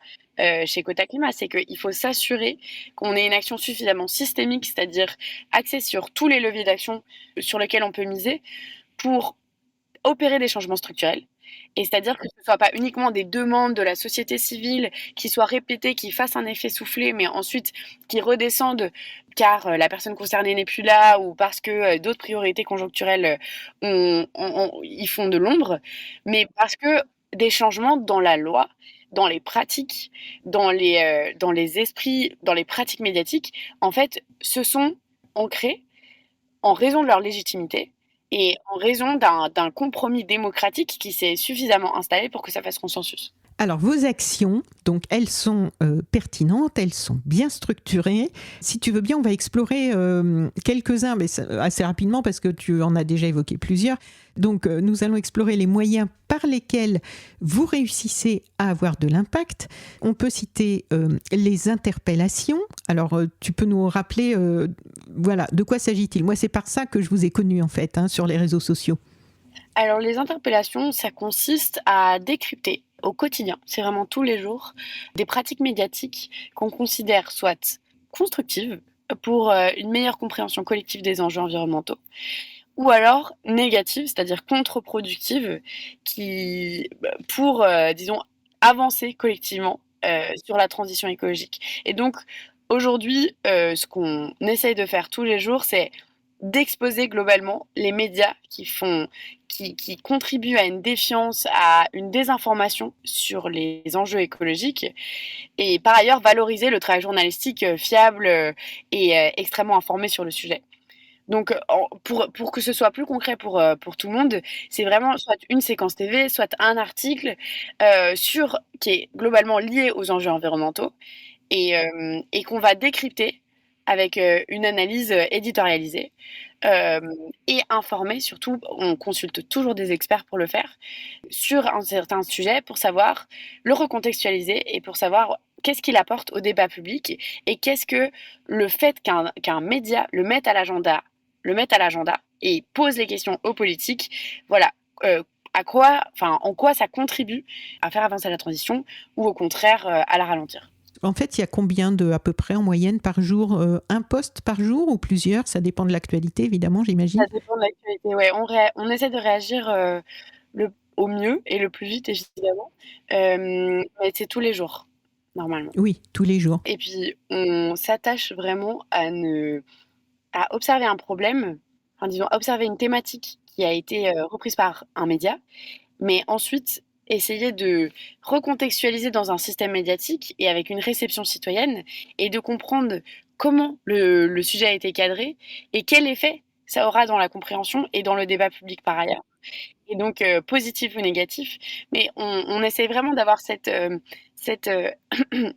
chez Quota Climat, c'est qu'il faut s'assurer qu'on ait une action suffisamment systémique, c'est-à-dire axée sur tous les leviers d'action sur lesquels on peut miser pour opérer des changements structurels. Et c'est-à-dire que ce ne soit pas uniquement des demandes de la société civile qui soient répétées, qui fassent un effet soufflé, mais ensuite qui redescendent car la personne concernée n'est plus là ou parce que d'autres priorités conjoncturelles y font de l'ombre, mais parce que des changements dans la loi, dans les pratiques, dans les esprits, dans les pratiques médiatiques, en fait, se sont ancrés en raison de leur légitimité et en raison d'un compromis démocratique qui s'est suffisamment installé pour que ça fasse consensus. Alors, vos actions, donc, elles sont pertinentes, elles sont bien structurées. Si tu veux bien, on va explorer quelques-uns, mais assez rapidement parce que tu en as déjà évoqué plusieurs. Donc, nous allons explorer les moyens par lesquels vous réussissez à avoir de l'impact. On peut citer les interpellations. Alors, tu peux nous rappeler, voilà, de quoi s'agit-il ? Moi, c'est par ça que je vous ai connu, en fait, sur les réseaux sociaux. Alors, les interpellations, ça consiste à décrypter au quotidien, c'est vraiment tous les jours, des pratiques médiatiques qu'on considère soit constructives pour une meilleure compréhension collective des enjeux environnementaux, ou alors négatives, c'est-à-dire contre-productives, pour, disons, avancer collectivement sur la transition écologique. Et donc, aujourd'hui, ce qu'on essaye de faire tous les jours, c'est d'exposer globalement les médias qui contribuent à une défiance, à une désinformation sur les enjeux écologiques, et par ailleurs valoriser le travail journalistique fiable et extrêmement informé sur le sujet. Donc, pour que ce soit plus concret pour tout le monde, c'est vraiment soit une séquence TV, soit un article qui est globalement lié aux enjeux environnementaux et qu'on va décrypter avec une analyse éditorialisée et informée. Surtout, on consulte toujours des experts pour le faire sur un certain sujet pour savoir le recontextualiser et pour savoir qu'est-ce qu'il apporte au débat public et qu'est-ce que le fait qu'un média le mette à l'agenda et pose les questions aux politiques, voilà, en quoi ça contribue à faire avancer la transition ou au contraire à la ralentir. En fait, il y a combien à peu près en moyenne par jour, un post par jour ou plusieurs ? Ça dépend de l'actualité, évidemment, j'imagine. Ça dépend de l'actualité, ouais. On essaie de réagir au mieux et le plus vite, évidemment. Mais c'est tous les jours, normalement. Oui, tous les jours. Et puis, on s'attache vraiment à observer un problème, disons, observer une thématique qui a été reprise par un média, mais ensuite essayer de recontextualiser dans un système médiatique et avec une réception citoyenne et de comprendre comment le sujet a été cadré et quel effet ça aura dans la compréhension et dans le débat public par ailleurs. Et donc, positif ou négatif, mais on essaie vraiment d'avoir cette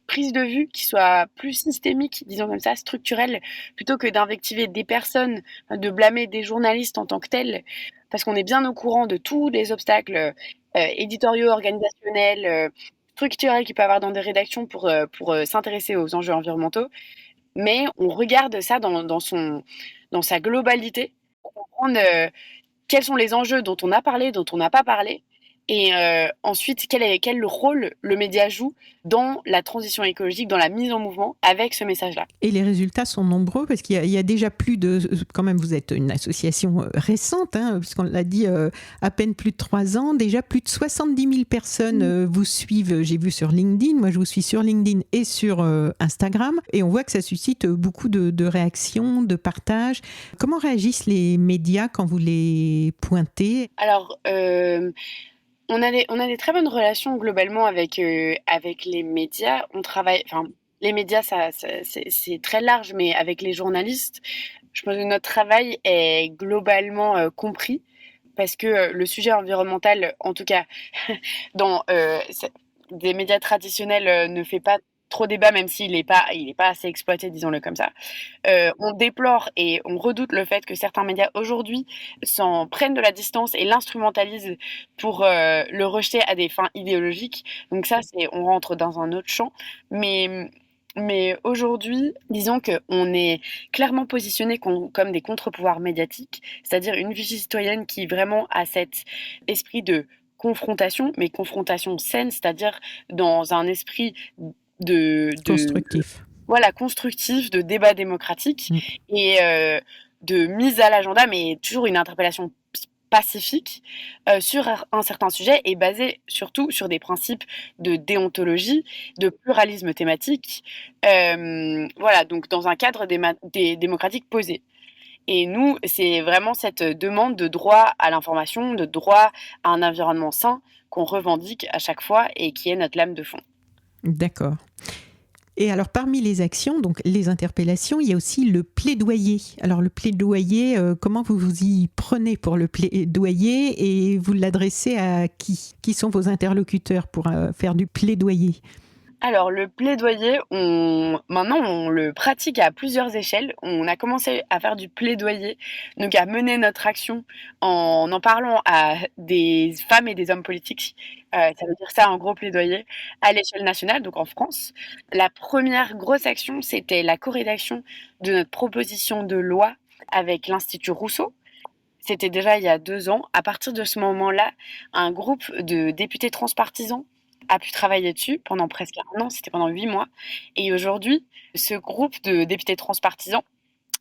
prise de vue qui soit plus systémique, disons comme ça, structurelle, plutôt que d'invectiver des personnes, de blâmer des journalistes en tant que tels, parce qu'on est bien au courant de tous les obstacles éditoriaux, organisationnels, structurels qu'il peut y avoir dans des rédactions pour s'intéresser aux enjeux environnementaux, mais on regarde ça dans sa globalité pour comprendre quels sont les enjeux dont on a parlé, dont on n'a pas parlé, Et ensuite, quel rôle le média joue dans la transition écologique, dans la mise en mouvement avec ce message-là. Et les résultats sont nombreux parce qu'il y a déjà plus de... Quand même, vous êtes une association récente, puisqu'on l'a dit, à peine plus de 3 ans. Déjà plus de 70 000 personnes vous suivent. J'ai vu sur LinkedIn. Moi, je vous suis sur LinkedIn et sur Instagram. Et on voit que ça suscite beaucoup de réactions, de partages. Comment réagissent les médias quand vous les pointez ? Alors, on a des très bonnes relations globalement avec les médias. On travaille, enfin, les médias, c'est très large, mais avec les journalistes, je pense que notre travail est globalement compris parce que le sujet environnemental, en tout cas, dans des médias traditionnels, ne fait pas trop débat, même s'il n'est pas assez exploité, disons-le comme ça. On déplore et on redoute le fait que certains médias aujourd'hui s'en prennent de la distance et l'instrumentalisent pour le rejeter à des fins idéologiques. Donc ça, on rentre dans un autre champ. Mais aujourd'hui, disons qu'on est clairement positionné comme des contre-pouvoirs médiatiques, c'est-à-dire une vigie citoyenne qui vraiment a cet esprit de confrontation, mais confrontation saine, c'est-à-dire dans un esprit Constructif. Voilà, constructif, de débat démocratique et de mise à l'agenda, mais toujours une interpellation pacifique sur un certain sujet et basée surtout sur des principes de déontologie, de pluralisme thématique, voilà, donc dans un cadre démocratique posé. Et nous, c'est vraiment cette demande de droit à l'information, de droit à un environnement sain qu'on revendique à chaque fois et qui est notre lame de fond. D'accord. Et alors, parmi les actions, donc les interpellations, il y a aussi le plaidoyer. Alors, le plaidoyer, comment vous vous y prenez pour le plaidoyer et vous l'adressez à qui ? Qui sont vos interlocuteurs pour faire du plaidoyer ? Alors, le plaidoyer, maintenant, on le pratique à plusieurs échelles. On a commencé à faire du plaidoyer, donc à mener notre action en parlant à des femmes et des hommes politiques. Ça veut dire ça, en gros, plaidoyer, à l'échelle nationale, donc en France. La première grosse action, c'était la co-rédaction de notre proposition de loi avec l'Institut Rousseau. C'était déjà il y a 2 ans. À partir de ce moment-là, un groupe de députés transpartisans a pu travailler dessus pendant presque 1 an, c'était pendant 8 mois. Et aujourd'hui, ce groupe de députés transpartisans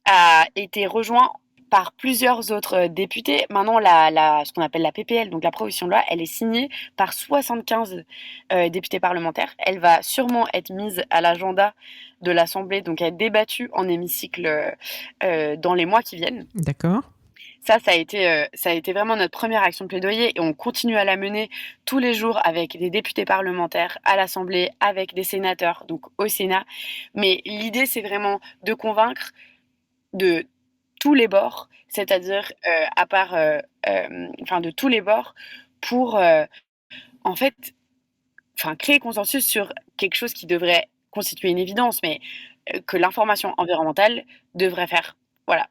a été rejoint par plusieurs autres députés. Maintenant, ce qu'on appelle la PPL, donc la proposition de loi, elle est signée par 75 députés parlementaires. Elle va sûrement être mise à l'agenda de l'Assemblée, donc être débattue en hémicycle dans les mois qui viennent. D'accord. Ça a été vraiment notre première action de plaidoyer et on continue à la mener tous les jours avec des députés parlementaires à l'Assemblée, avec des sénateurs, donc au Sénat. Mais l'idée, c'est vraiment de convaincre de tous les bords, c'est-à-dire de tous les bords pour en fait, créer consensus sur quelque chose qui devrait constituer une évidence, mais que l'information environnementale devrait faire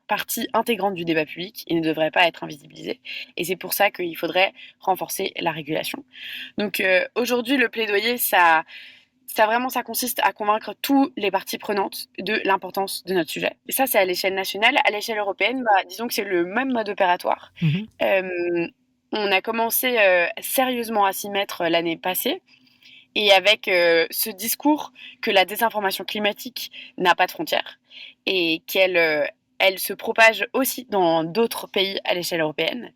partie intégrante du débat public et ne devrait pas être invisibilisée. Et c'est pour ça qu'il faudrait renforcer la régulation. Donc aujourd'hui, le plaidoyer, ça consiste à convaincre toutes les parties prenantes de l'importance de notre sujet. Et ça, c'est à l'échelle nationale. À l'échelle européenne, disons que c'est le même mode opératoire. On a commencé sérieusement à s'y mettre l'année passée. Et avec ce discours que la désinformation climatique n'a pas de frontières et elle se propage aussi dans d'autres pays à l'échelle européenne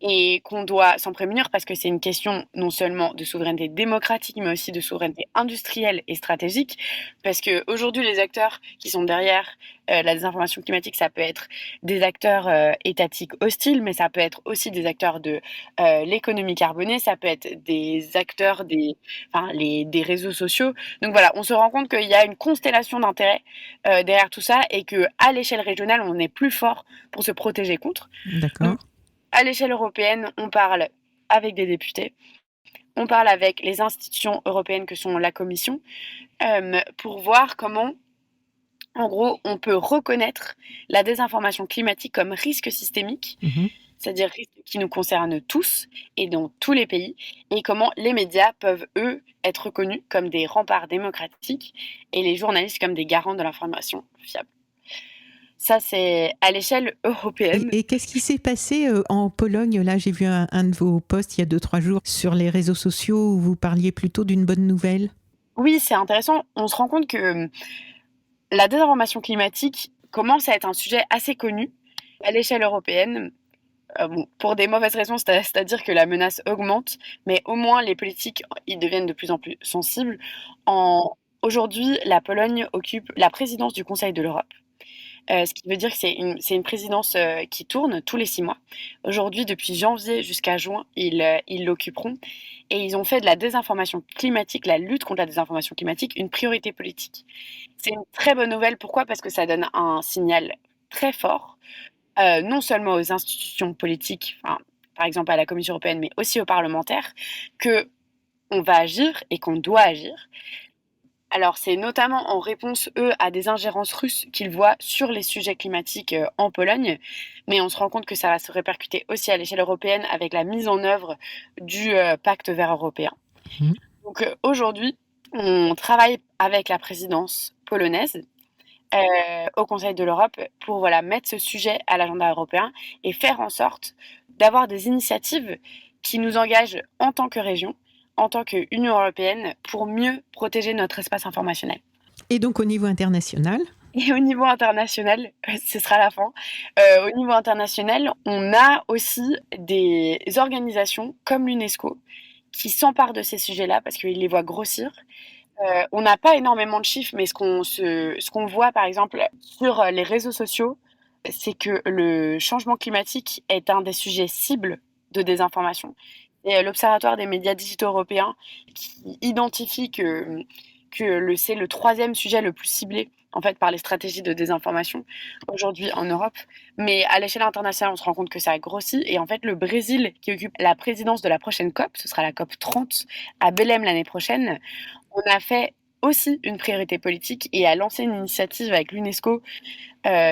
et qu'on doit s'en prémunir parce que c'est une question non seulement de souveraineté démocratique mais aussi de souveraineté industrielle et stratégique parce que aujourd'hui les acteurs qui sont derrière la désinformation climatique, ça peut être des acteurs étatiques hostiles, mais ça peut être aussi des acteurs de l'économie carbonée, ça peut être des acteurs des réseaux sociaux. Donc voilà, on se rend compte qu'il y a une constellation d'intérêts derrière tout ça et qu'à l'échelle régionale, on est plus fort pour se protéger contre. D'accord. Donc, à l'échelle européenne, on parle avec des députés, on parle avec les institutions européennes que sont la Commission, pour voir comment, en gros, on peut reconnaître la désinformation climatique comme risque systémique, c'est-à-dire risque qui nous concerne tous et dans tous les pays, et comment les médias peuvent, eux, être reconnus comme des remparts démocratiques et les journalistes comme des garants de l'information fiable. Ça, c'est à l'échelle européenne. Et qu'est-ce qui s'est passé en Pologne? Là, j'ai vu un de vos posts il y a 2-3 jours sur les réseaux sociaux où vous parliez plutôt d'une bonne nouvelle. Oui, c'est intéressant. On se rend compte que la désinformation climatique commence à être un sujet assez connu à l'échelle européenne. Bon, pour des mauvaises raisons, c'est-à-dire que la menace augmente, mais au moins les politiques ils deviennent de plus en plus sensibles. Aujourd'hui, la Pologne occupe la présidence du Conseil de l'Europe. Ce qui veut dire que c'est une présidence qui tourne tous les 6 mois. Aujourd'hui, depuis janvier jusqu'à juin, ils l'occuperont. Et ils ont fait de la désinformation climatique, la lutte contre la désinformation climatique, une priorité politique. C'est une très bonne nouvelle. Pourquoi? Parce que ça donne un signal très fort, non seulement aux institutions politiques, enfin, par exemple à la Commission européenne, mais aussi aux parlementaires, que on va agir et qu'on doit agir. Alors, c'est notamment en réponse, eux, à des ingérences russes qu'ils voient sur les sujets climatiques en Pologne. Mais on se rend compte que ça va se répercuter aussi à l'échelle européenne avec la mise en œuvre du pacte vert européen. Mhm. Donc aujourd'hui, on travaille avec la présidence polonaise au Conseil de l'Europe pour voilà, mettre ce sujet à l'agenda européen et faire en sorte d'avoir des initiatives qui nous engagent en tant que région, en tant qu'Union européenne, pour mieux protéger notre espace informationnel. Et donc au niveau international? Et au niveau international, ce sera la fin. Au niveau international, on a aussi des organisations comme l'UNESCO qui s'emparent de ces sujets-là parce qu'ils les voient grossir. On n'a pas énormément de chiffres, mais ce qu'on voit par exemple sur les réseaux sociaux, c'est que le changement climatique est un des sujets cibles de désinformation. Et l'Observatoire des médias digitaux européens qui identifie que c'est le troisième sujet le plus ciblé en fait par les stratégies de désinformation aujourd'hui en Europe. Mais à l'échelle internationale, on se rend compte que ça a grossi. Et en fait, le Brésil, qui occupe la présidence de la prochaine COP, ce sera la COP 30 à Belém l'année prochaine, on a fait aussi une priorité politique et a lancé une initiative avec l'UNESCO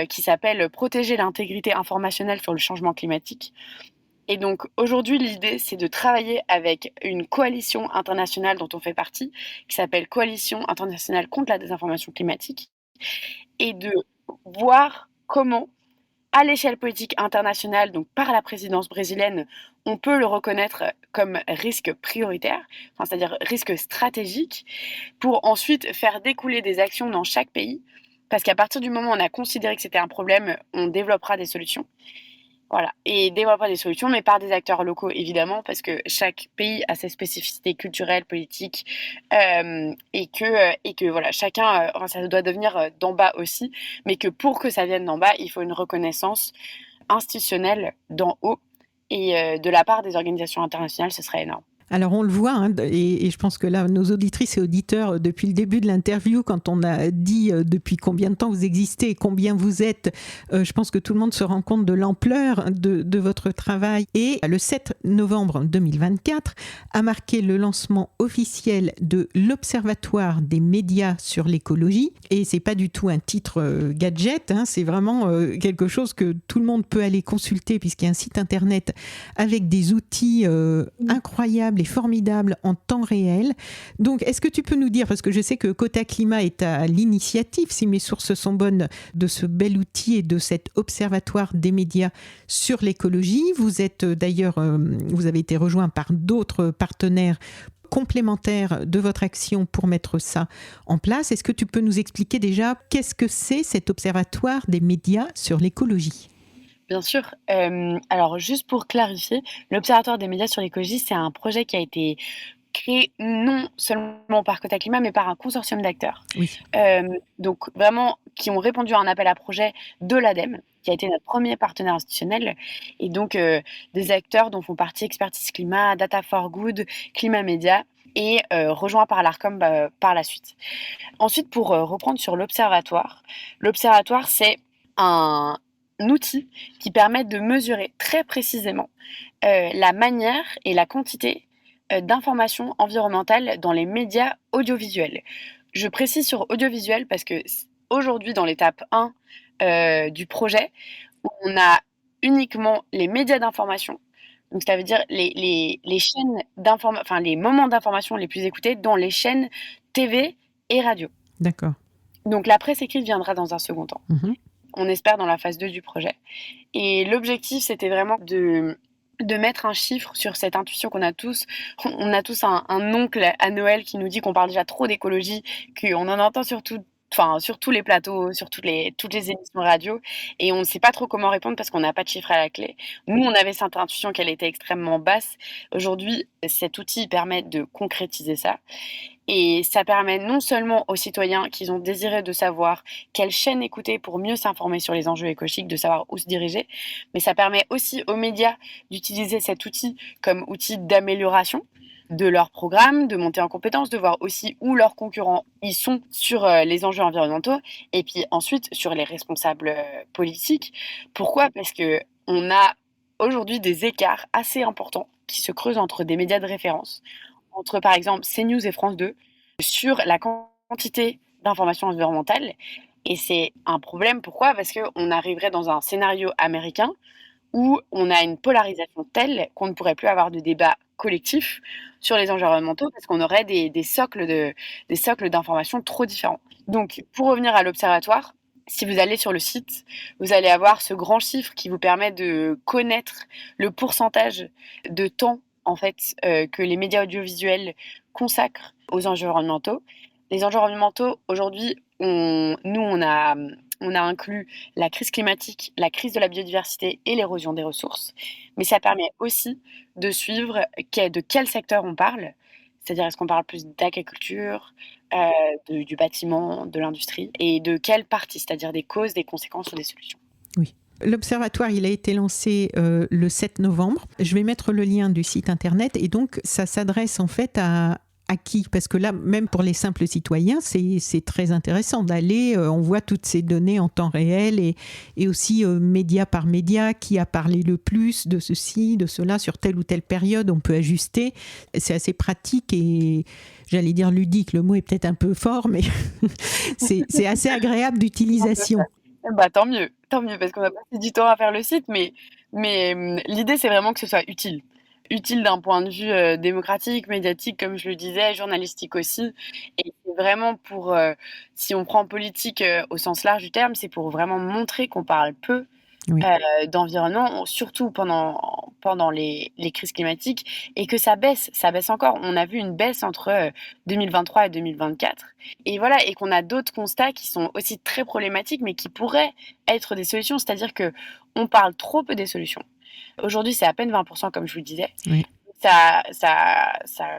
qui s'appelle Protéger l'intégrité informationnelle sur le changement climatique. Et donc aujourd'hui, l'idée, c'est de travailler avec une coalition internationale dont on fait partie, qui s'appelle Coalition internationale contre la désinformation climatique, et de voir comment, à l'échelle politique internationale, donc par la présidence brésilienne, on peut le reconnaître comme risque prioritaire, enfin, c'est-à-dire risque stratégique, pour ensuite faire découler des actions dans chaque pays, parce qu'à partir du moment où on a considéré que c'était un problème, on développera des solutions. Voilà, et développer des solutions, mais par des acteurs locaux, évidemment, parce que chaque pays a ses spécificités culturelles, politiques, et que voilà, chacun, enfin, ça doit devenir d'en bas aussi, mais que pour que ça vienne d'en bas, il faut une reconnaissance institutionnelle d'en haut, et de la part des organisations internationales, ce serait énorme. Alors on le voit, hein, et je pense que là, nos auditrices et auditeurs, depuis le début de l'interview, quand on a dit depuis combien de temps vous existez et combien vous êtes, je pense que tout le monde se rend compte de l'ampleur de votre travail. Et le 7 novembre 2024 a marqué le lancement officiel de l'Observatoire des médias sur l'écologie. Et c'est pas du tout un titre gadget, hein, c'est vraiment quelque chose que tout le monde peut aller consulter puisqu'il y a un site internet avec des outils incroyables et formidable en temps réel. Donc, est-ce que tu peux nous dire, parce que je sais que Quota Climat est à l'initiative, si mes sources sont bonnes, de ce bel outil et de cet observatoire des médias sur l'écologie. Vous êtes d'ailleurs, vous avez été rejoint par d'autres partenaires complémentaires de votre action pour mettre ça en place. Est-ce que tu peux nous expliquer déjà qu'est-ce que c'est cet observatoire des médias sur l'écologie ? Bien sûr. Alors, juste pour clarifier, l'Observatoire des médias sur l'écologie, c'est un projet qui a été créé non seulement par Quota Climat, mais par un consortium d'acteurs. Oui. Donc, vraiment, qui ont répondu à un appel à projet de l'ADEME, qui a été notre premier partenaire institutionnel. Et donc, des acteurs dont font partie Expertise Climat, Data for Good, Climat Média, et rejoint par l'ARCOM par la suite. Ensuite, pour reprendre sur l'Observatoire, c'est un outil qui permet de mesurer très précisément la manière et la quantité d'informations environnementales dans les médias audiovisuels. Je précise sur audiovisuel parce que aujourd'hui, dans l'étape 1 du projet, on a uniquement les médias d'information. Donc, ça veut dire les chaînes d'information, enfin les moments d'information les plus écoutés dans les chaînes TV et radio. D'accord. Donc, la presse écrite viendra dans un second temps. Mmh. on espère dans la phase 2 du projet. Et l'objectif, c'était vraiment de mettre un chiffre sur cette intuition qu'on a tous. On a tous un oncle à Noël qui nous dit qu'on parle déjà trop d'écologie, qu'on en entend sur tous les plateaux, sur toutes les émissions radio, et on ne sait pas trop comment répondre parce qu'on n'a pas de chiffre à la clé. Nous, on avait cette intuition qu'elle était extrêmement basse. Aujourd'hui, cet outil permet de concrétiser ça. Et ça permet non seulement aux citoyens qui ont désiré de savoir quelle chaîne écouter pour mieux s'informer sur les enjeux écologiques, de savoir où se diriger, mais ça permet aussi aux médias d'utiliser cet outil comme outil d'amélioration de leur programme, de monter en compétences, de voir aussi où leurs concurrents y sont sur les enjeux environnementaux et puis ensuite sur les responsables politiques. Pourquoi ? Parce que on a aujourd'hui des écarts assez importants qui se creusent entre des médias de référence, entre par exemple CNews et France 2, sur la quantité d'informations environnementales. Et c'est un problème, pourquoi ? Parce qu'on arriverait dans un scénario américain où on a une polarisation telle qu'on ne pourrait plus avoir de débat collectif sur les enjeux environnementaux parce qu'on aurait des socles d'informations trop différents. Donc, pour revenir à l'Observatoire, si vous allez sur le site, vous allez avoir ce grand chiffre qui vous permet de connaître le pourcentage de temps en fait que les médias audiovisuels consacrent aux enjeux environnementaux. Les enjeux environnementaux, aujourd'hui, on a inclus la crise climatique, la crise de la biodiversité et l'érosion des ressources. Mais ça permet aussi de suivre de quel secteur on parle. C'est-à-dire, est-ce qu'on parle plus d'agriculture, du bâtiment, de l'industrie, et de quelle partie, c'est-à-dire des causes, des conséquences ou des solutions. Oui. L'Observatoire, il a été lancé le 7 novembre. Je vais mettre le lien du site internet et donc ça s'adresse en fait à qui ? Parce que là, même pour les simples citoyens, c'est très intéressant d'aller, on voit toutes ces données en temps réel et aussi média par média, qui a parlé le plus de ceci, de cela, sur telle ou telle période, on peut ajuster. C'est assez pratique et j'allais dire ludique, le mot est peut-être un peu fort, mais c'est assez agréable d'utilisation. Bah, tant mieux, parce qu'on a passé du temps à faire le site, mais l'idée, c'est vraiment que ce soit utile. Utile d'un point de vue démocratique, médiatique, comme je le disais, journalistique aussi. Et c'est vraiment pour, si on prend politique au sens large du terme, c'est pour vraiment montrer qu'on parle peu Oui. d'environnement, surtout pendant les crises climatiques, et que ça baisse encore. On a vu une baisse entre 2023 et 2024. Et voilà, et qu'on a d'autres constats qui sont aussi très problématiques, mais qui pourraient être des solutions. C'est-à-dire que on parle trop peu des solutions. Aujourd'hui, c'est à peine 20%, comme je vous le disais. Oui. Ça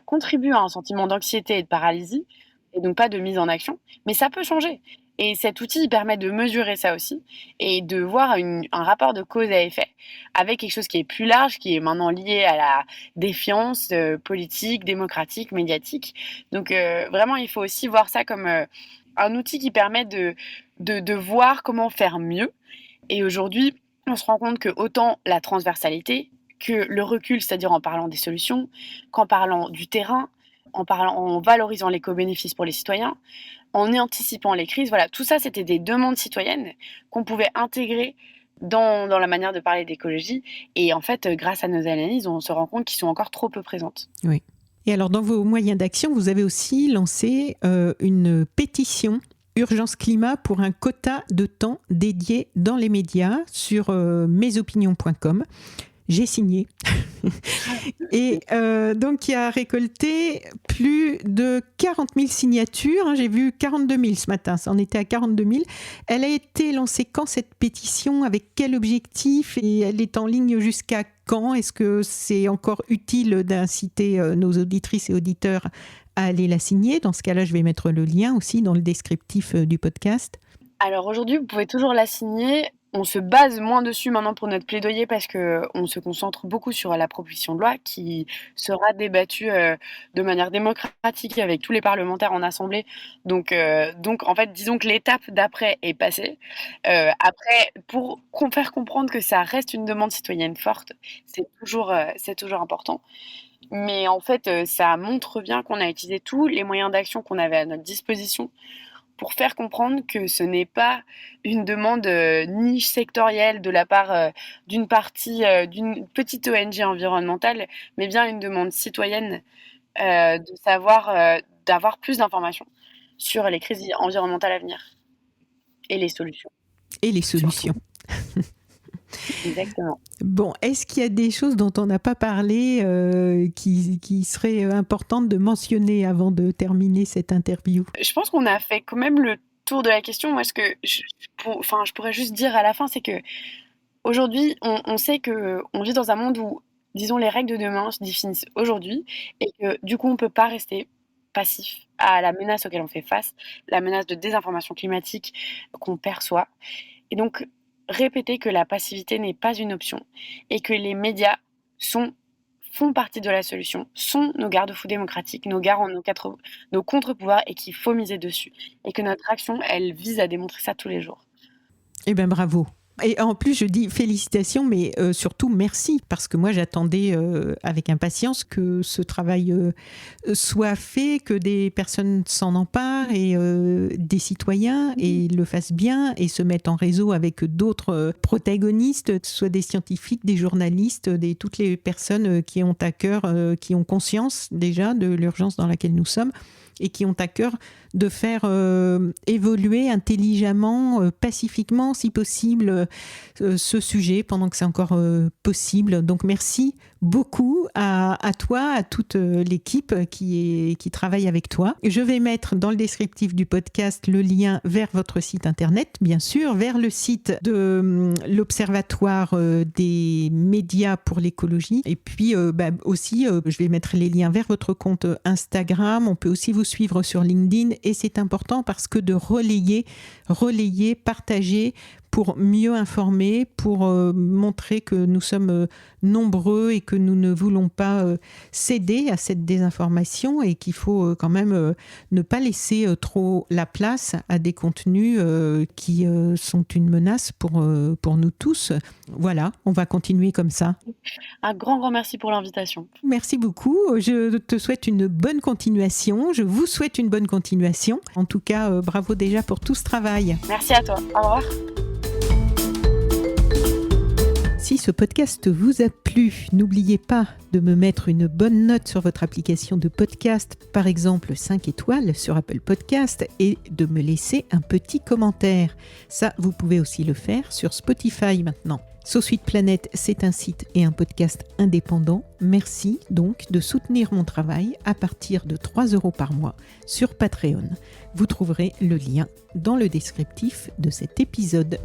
contribue à un sentiment d'anxiété et de paralysie, et donc pas de mise en action, mais ça peut changer. Et cet outil il permet de mesurer ça aussi, et de voir un rapport de cause à effet, avec quelque chose qui est plus large, qui est maintenant lié à la défiance politique, démocratique, médiatique. Donc vraiment, il faut aussi voir ça comme un outil qui permet de voir comment faire mieux. Et aujourd'hui, on se rend compte que autant la transversalité que le recul, c'est-à-dire en parlant des solutions, qu'en parlant du terrain, en valorisant l'éco-bénéfice pour les citoyens, en anticipant les crises, voilà, tout ça, c'était des demandes citoyennes qu'on pouvait intégrer dans la manière de parler d'écologie. Et en fait, grâce à nos analyses, on se rend compte qu'ils sont encore trop peu présentes. Oui. Et alors, dans vos moyens d'action, vous avez aussi lancé une pétition Urgence Climat pour un quota de temps dédié dans les médias sur mesopinions.com. J'ai signé. Et donc, qui a récolté plus de 40 000 signatures. J'ai vu 42 000 ce matin, ça en était à 42 000. Elle a été lancée quand, cette pétition ? Avec quel objectif ? Et elle est en ligne jusqu'à quand ? Est-ce que c'est encore utile d'inciter nos auditrices et auditeurs à aller la signer ? Dans ce cas-là, je vais mettre le lien aussi dans le descriptif du podcast. Alors aujourd'hui, vous pouvez toujours la signer. On se base moins dessus maintenant pour notre plaidoyer parce qu'on se concentre beaucoup sur la proposition de loi qui sera débattue de manière démocratique avec tous les parlementaires en assemblée. Donc en fait, disons que l'étape d'après est passée. Après, pour faire comprendre que ça reste une demande citoyenne forte, c'est toujours important. Mais en fait, ça montre bien qu'on a utilisé tous les moyens d'action qu'on avait à notre disposition pour faire comprendre que ce n'est pas une demande niche sectorielle de la part d'une d'une petite ONG environnementale, mais bien une demande citoyenne de savoir, d'avoir plus d'informations sur les crises environnementales à venir et les solutions. Et les solutions. Exactement. Bon, est-ce qu'il y a des choses dont on n'a pas parlé qui seraient importantes de mentionner avant de terminer cette interview? Je pense qu'on a fait quand même le tour de la question. Moi, ce que je pourrais juste dire à la fin, c'est que aujourd'hui, on sait qu'on vit dans un monde où, disons, les règles de demain se définissent aujourd'hui et que du coup, on ne peut pas rester passif à la menace auquel on fait face, la menace de désinformation climatique qu'on perçoit. Et donc, répéter que la passivité n'est pas une option et que les médias font partie de la solution, sont nos garde-fous démocratiques, nos garants, nos contre-pouvoirs et qu'il faut miser dessus. Et que notre action, elle vise à démontrer ça tous les jours. Eh bien, bravo. Et en plus, je dis félicitations, mais surtout merci, parce que moi, j'attendais avec impatience que ce travail soit fait, que des personnes s'en emparent et des citoyens et le fassent bien et se mettent en réseau avec d'autres protagonistes, que ce soit des scientifiques, des journalistes, toutes les personnes qui ont à cœur, qui ont conscience déjà de l'urgence dans laquelle nous sommes et qui ont à cœur de faire évoluer intelligemment, pacifiquement, si possible, ce sujet pendant que c'est encore possible. Donc merci beaucoup à toi, à toute l'équipe qui travaille avec toi. Je vais mettre dans le descriptif du podcast le lien vers votre site internet, bien sûr, vers le site de l'Observatoire des médias pour l'écologie. Et puis aussi, je vais mettre les liens vers votre compte Instagram. On peut aussi vous suivre sur LinkedIn. Et c'est important parce que de relayer, partager pour mieux informer, pour montrer que nous sommes nombreux et que nous ne voulons pas céder à cette désinformation et qu'il faut quand même ne pas laisser trop la place à des contenus qui sont une menace pour nous tous. Voilà, on va continuer comme ça. Un grand merci pour l'invitation. Merci beaucoup. Je te souhaite une bonne continuation. Je vous souhaite une bonne continuation. En tout cas, bravo déjà pour tout ce travail. Merci à toi. Au revoir. Si ce podcast vous a plu, n'oubliez pas de me mettre une bonne note sur votre application de podcast, par exemple 5 étoiles sur Apple Podcast, et de me laisser un petit commentaire. Ça, vous pouvez aussi le faire sur Spotify maintenant. Sauce Suite Planète, c'est un site et un podcast indépendant. Merci donc de soutenir mon travail à partir de 3 € par mois sur Patreon. Vous trouverez le lien dans le descriptif de cet épisode.